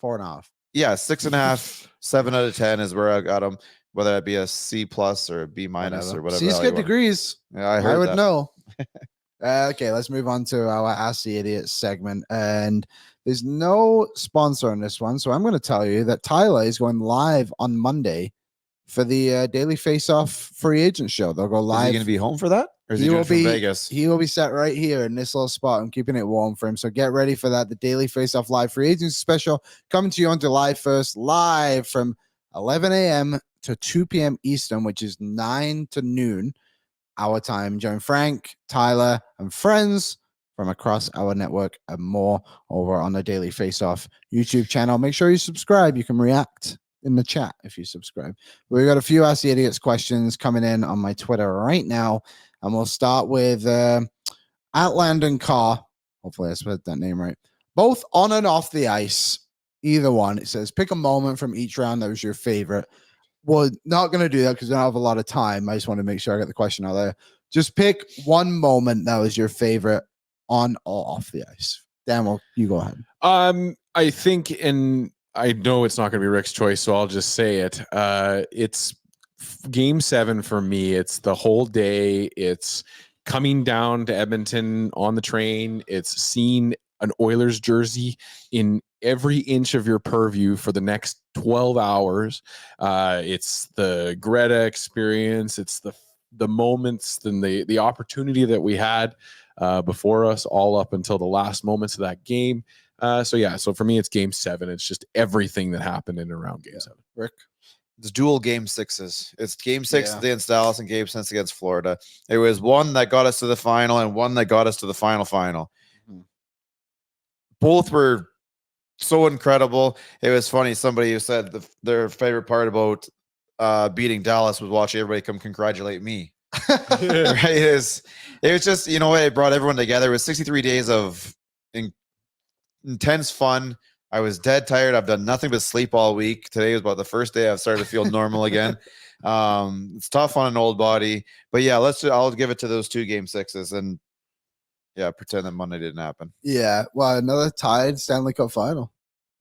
Speaker 2: 4.5.
Speaker 4: yeah, 6.5, 7 out of 10 is where I got him. Whether it be a C plus or a B minus or whatever.
Speaker 2: C's
Speaker 4: hell you
Speaker 2: get
Speaker 4: want.
Speaker 2: degrees.
Speaker 4: Yeah, I heard
Speaker 2: would
Speaker 4: that.
Speaker 2: know. Okay, let's move on to our Ask the Idiot segment. And there's no sponsor on this one. So I'm going to tell you that Tyler is going live on Monday for the Daily Face-Off free agent show. They'll go
Speaker 4: Is
Speaker 2: live.
Speaker 4: he going to be home for that? Or is he,
Speaker 2: He
Speaker 4: doing
Speaker 2: will
Speaker 4: it from
Speaker 2: be
Speaker 4: Vegas?
Speaker 2: He will be sat right here in this little spot. I'm keeping it warm for him. So get ready for that. The Daily Face-Off Live Free Agency Special coming to you on July 1st, live from 11 a.m. to 2 p.m. Eastern, which is 9 to noon our time. Join Frank, Tyler, and friends from across our network and more over on the Daily Face-Off YouTube channel. Make sure you subscribe. You can react in the chat if you subscribe. We got a few Ask the Idiots questions coming in on my Twitter right now. And we'll start with Outland and Carr. Hopefully I spelled that name right. Both on and off the ice. Either one. It says, pick a moment from each round that was your favorite. Well, not going to do that because I don't have a lot of time. I just want to make sure I got the question out there. Just pick one moment that was your favorite on or off the ice. Dan, well, you go ahead.
Speaker 3: I think, and I know it's not going to be Rick's choice, so I'll just say it. It's Game 7 for me. It's the whole day. It's coming down to Edmonton on the train. It's seeing an Oilers jersey in every inch of your purview for the next 12 hours. It's the Greta experience. It's the moments and the opportunity that we had before us all up until the last moments of that game. So for me, it's Game 7. It's just everything that happened in and around Game 7.
Speaker 2: Rick?
Speaker 4: It's dual Game 6s. It's Game 6
Speaker 2: Yeah.
Speaker 4: against Dallas and Game 6 against Florida. It was one that got us to the final and one that got us to the final.
Speaker 2: Mhm.
Speaker 4: Both were so incredible. It was funny. Somebody who said their favorite part about beating Dallas was watching everybody come congratulate me. Right? It was just, it brought everyone together. It was 63 days of intense fun. I was dead tired. I've done nothing but sleep all week. Today was about the first day I've started to feel normal again. It's tough on an old body, but yeah, I'll give it to those 2 Game 6s and pretend that Monday didn't happen.
Speaker 2: Yeah, well, another tied Stanley Cup final.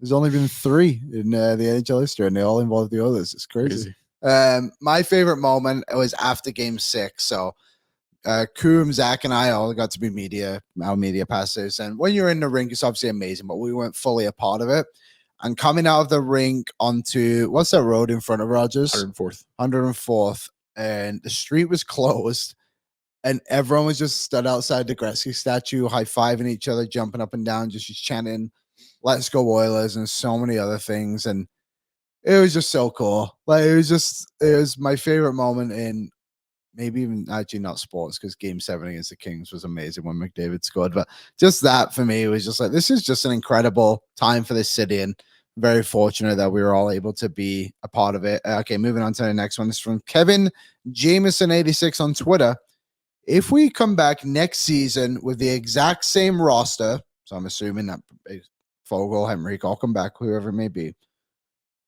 Speaker 2: There's only been 3 in the NHL history, and they all involve the Oilers. It's crazy. My favorite moment was after Game 6. So, Coom, Zach, and I all got to be our media passes. And when you're in the rink, it's obviously amazing, but we weren't fully a part of it. And coming out of the rink onto what's that road in front of Rogers? 104th, and the street was closed. And everyone was just stood outside the Gretzky statue, high-fiving each other, jumping up and down, just chanting, "Let's go Oilers," and so many other things. And it was just so cool. Like, it was my favorite moment in maybe even actually not sports, because Game 7 against the Kings was amazing when McDavid scored. But just that for me was just like, this is just an incredible time for this city, and very fortunate that we were all able to be a part of it. Okay, moving on to the next one. This is from Kevin Jameson 86 on Twitter. If we come back next season with the exact same roster, so I'm assuming that Foegele, Henrique, all come back, whoever it may be,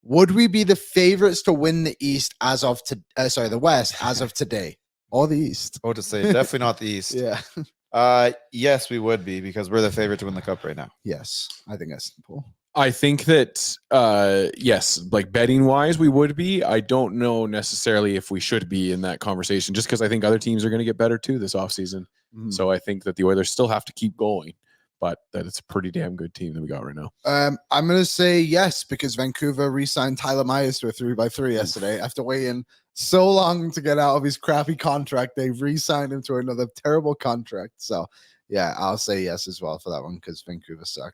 Speaker 2: would we be the favorites to win the East the West as of today, or the East?
Speaker 4: I would say definitely not the East.
Speaker 2: Yeah.
Speaker 4: Yes, we would be, because we're the favorite to win the Cup right now.
Speaker 2: Yes, I think that's simple.
Speaker 3: I think that, yes, like betting wise, we would be. I don't know necessarily if we should be in that conversation, just because I think other teams are going to get better too this offseason. So I think that the Oilers still have to keep going, but that it's a pretty damn good team that we got right now.
Speaker 2: I'm going to say yes, because Vancouver re-signed Tyler Myers to a 3x3 yesterday. After waiting so long to get out of his crappy contract, they re-signed him to another terrible contract. So yeah, I'll say yes as well for that one, because Vancouver suck.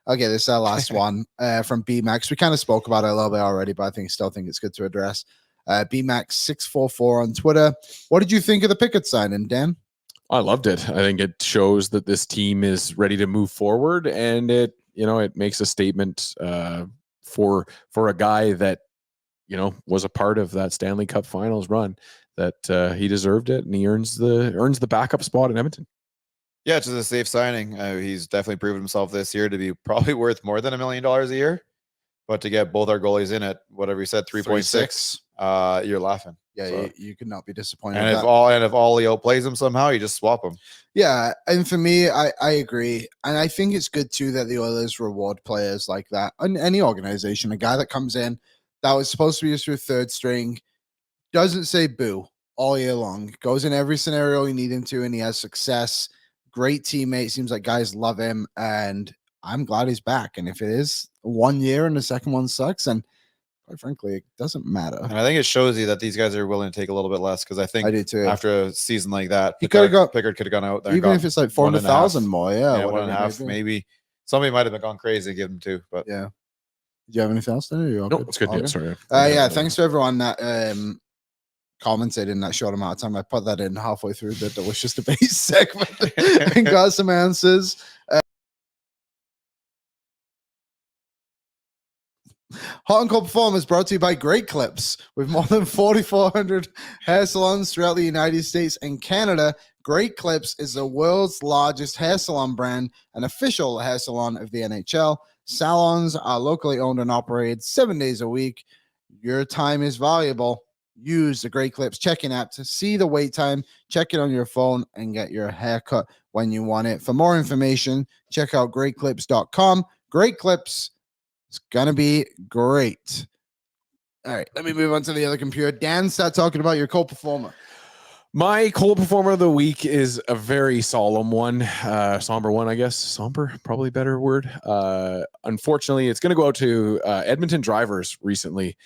Speaker 2: Okay, this is our last one from B-Max. We kind of spoke about it a little bit already, but I still think it's good to address. B-Max644 on Twitter. What did you think of the Pickett signing, Dan?
Speaker 3: I loved it. I think it shows that this team is ready to move forward, and it makes a statement for a guy that was a part of that Stanley Cup Finals run, that he deserved it, and he earns the backup spot in Edmonton.
Speaker 4: Yeah, it's just a safe signing. He's definitely proven himself this year to be probably worth more than $1 million a year. But to get both our goalies in at whatever you said, 3.6, you're laughing.
Speaker 2: Yeah,
Speaker 4: So-
Speaker 2: you could not be disappointed.
Speaker 4: And
Speaker 2: with
Speaker 4: if
Speaker 2: that.
Speaker 4: Ollie outplays him somehow, you just swap him.
Speaker 2: Yeah, and for me, I agree. And I think it's good too that the Oilers reward players like that. In any organization, a guy that comes in that was supposed to be just your third string doesn't say boo all year long. Goes in every scenario you need him to, and he has success. Great teammate. Seems like guys love him, and I'm glad he's back. And if it is 1 year and the second one sucks, and quite frankly, it doesn't matter.
Speaker 4: And I think it shows you that these guys are willing to take a little bit less because I think
Speaker 2: I do too.
Speaker 4: after a season like that,
Speaker 2: He coulda got-
Speaker 4: Pickard could have gone out there. and
Speaker 2: Even
Speaker 4: got
Speaker 2: if it's like
Speaker 4: 1.5.
Speaker 2: 400,000 more, yeah,
Speaker 4: one and a half,
Speaker 2: maybe.
Speaker 4: maybe. Somebody might have gone crazy and give him 2, but
Speaker 2: Yeah. Do you have anything else? Then?
Speaker 3: No, it's good.
Speaker 2: All
Speaker 3: Yeah, sorry.
Speaker 2: Yeah, thanks to everyone that commented in that short amount of time. I put that in halfway through the delicious debate segment and got some answers. Hot and Cold Performance brought to you by Great Clips. With more than 4,400 hair salons throughout the United States and Canada, Great Clips is the world's largest hair salon brand and official hair salon of the NHL. Salons are locally owned and operated 7 days a week. Your time is valuable. Use the Great Clips check-in app to see the wait time, check it on your phone, and get your haircut when you want it. For more information, check out greatclips.com. Great Clips. It's going to be great. All right, let me move on to the other computer. Dan, start talking about your co-performer.
Speaker 3: My cold performer of the week is a very solemn one, somber one, I guess. Somber, probably better word. Unfortunately, it's going to go out to Edmonton drivers recently.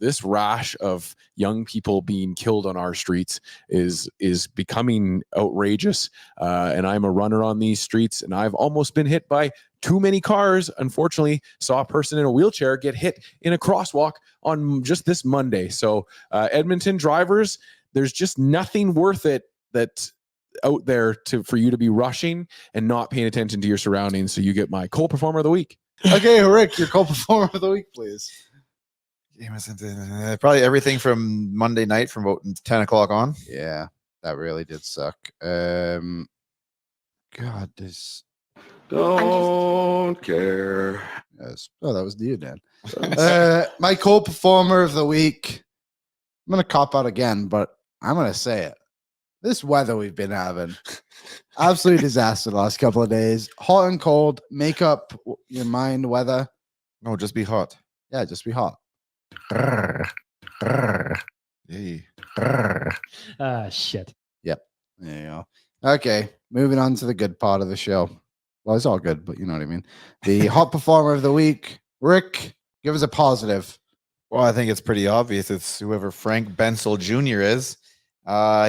Speaker 3: This rash of young people being killed on our streets is becoming outrageous. And I'm a runner on these streets, and I've almost been hit by too many cars. Unfortunately, saw a person in a wheelchair get hit in a crosswalk on just this Monday. So Edmonton drivers, there's just nothing worth it that out there for you to be rushing and not paying attention to your surroundings. So you get my cold performer of the week.
Speaker 2: Okay, Rick, your co-performer of the week, please.
Speaker 4: probably everything from Monday night from about 10 o'clock on.
Speaker 2: Yeah, that really did suck. God, this.
Speaker 7: Don't care.
Speaker 2: Yes. Oh, that was you, Dan. My co-performer of the week. I'm gonna cop out again, but I'm gonna say it. This weather we've been having, absolute disaster the last couple of days. Hot and cold. Make up your mind weather.
Speaker 4: No, just be hot.
Speaker 2: Yeah, just be hot.
Speaker 4: Yay.
Speaker 8: Shit.
Speaker 2: There you go. Okay, moving on to the good part of the show. Well, it's all good, but you know what I mean. The hot performer of the week, Rick. Give us a positive.
Speaker 4: Well, I think it's pretty obvious. It's whoever Frank Bensel Jr. is.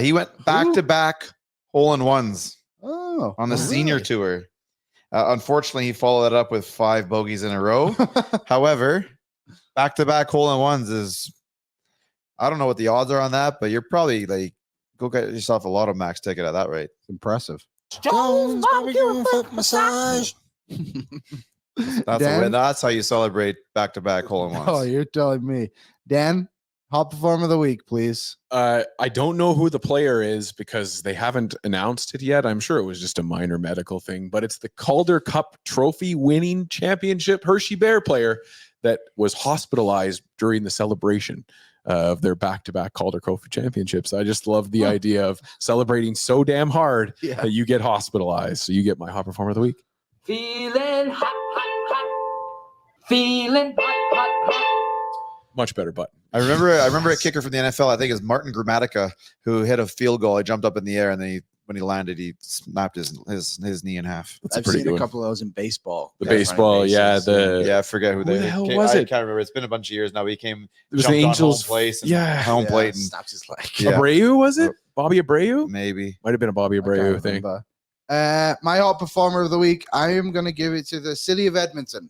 Speaker 4: He went back-to-back hole-in-ones on the senior tour. Unfortunately, he followed it up with 5 bogeys in a row. However, back-to-back hole-in-ones is, I don't know what the odds are on that, but you're probably like, go get yourself a lotto max ticket at that rate.
Speaker 2: Impressive.
Speaker 8: Jones barbecue foot massage.
Speaker 4: That's how you celebrate back-to-back hole-in-ones.
Speaker 2: Oh, you're telling me. Dan, hot performer of the week, please.
Speaker 3: I don't know who the player is because they haven't announced it yet. I'm sure it was just a minor medical thing, but it's the Calder Cup trophy winning championship Hershey Bear player that was hospitalized during the celebration of their back-to-back Calder Trophy championships. I just love the idea of celebrating so damn hard that you get hospitalized. So you get my hot performer of the week.
Speaker 8: Feeling hot, hot, hot. Feeling hot, hot, hot.
Speaker 3: Much better button.
Speaker 4: I remember a kicker from the NFL, I think is Martin Gramatica, who hit a field goal. He jumped up in the air, and then when he landed, he snapped his knee in half.
Speaker 3: That's
Speaker 2: I've seen a couple of those in baseball.
Speaker 3: The baseball, yeah.
Speaker 4: I forget who
Speaker 3: the hell was
Speaker 4: I
Speaker 3: it?
Speaker 4: can't remember. It's been a bunch of years now. He came.
Speaker 3: It was the
Speaker 4: jumped on
Speaker 3: Angels.
Speaker 4: home place. And
Speaker 3: Yeah.
Speaker 4: home plate. And,
Speaker 2: Snaps his leg.
Speaker 4: Yeah.
Speaker 3: Abreu, was it? Bobby Abreu?
Speaker 4: maybe.
Speaker 3: Might have been a Bobby
Speaker 2: I can't
Speaker 3: Abreu thing.
Speaker 2: remember. My hot performer of the week, I am going to give it to the city of Edmonton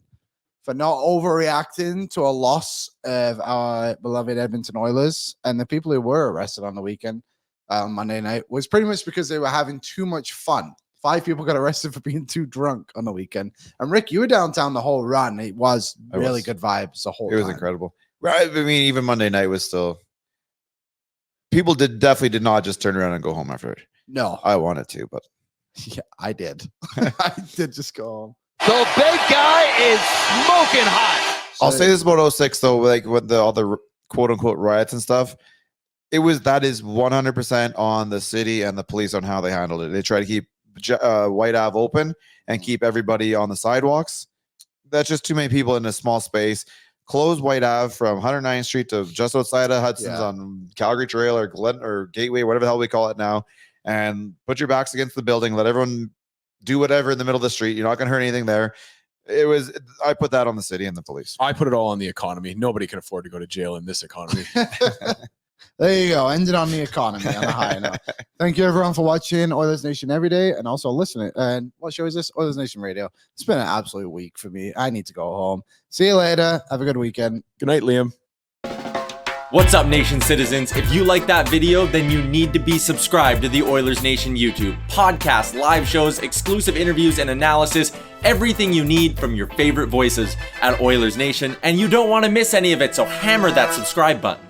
Speaker 2: for not overreacting to a loss of our beloved Edmonton Oilers. And the people who were arrested on the weekend, Monday night, was pretty much because they were having too much fun. 5 people got arrested for being too drunk on the weekend. And Rick, you were downtown the whole run. It was really good vibes the whole time.
Speaker 4: It was incredible. Right. I mean, even Monday night was still. People definitely did not just turn around and go home after it.
Speaker 2: No.
Speaker 4: I wanted to, but
Speaker 2: Yeah, I did. I did just go home.
Speaker 9: The big guy is smoking hot.
Speaker 4: I'll say this about 06 though, like with all the quote unquote riots and stuff. that is 100% on the city and the police on how they handled it. They try to keep White Ave open and keep everybody on the sidewalks. That's just too many people in a small space. Close White Ave from 109th Street to just outside of Hudson's on Calgary Trail or Glen or Gateway, whatever the hell we call it now, and put your backs against the building. Let everyone do whatever in the middle of the street. You're not going to hurt anything there. I put that on the city and the police.
Speaker 3: I put it all on the economy. Nobody can afford to go to jail in this economy.
Speaker 2: There you go. Ended on the economy on a high note. Thank you everyone for watching Oilers Nation every day and also listening. And what show is this? Oilers Nation Radio. It's been an absolute week for me. I need to go home. See you later. Have a good weekend.
Speaker 3: Good night, Liam.
Speaker 10: What's up, Nation citizens? If you like that video, then you need to be subscribed to the Oilers Nation YouTube. Podcasts, live shows, exclusive interviews, and analysis. Everything you need from your favorite voices at Oilers Nation. And you don't want to miss any of it, so hammer that subscribe button.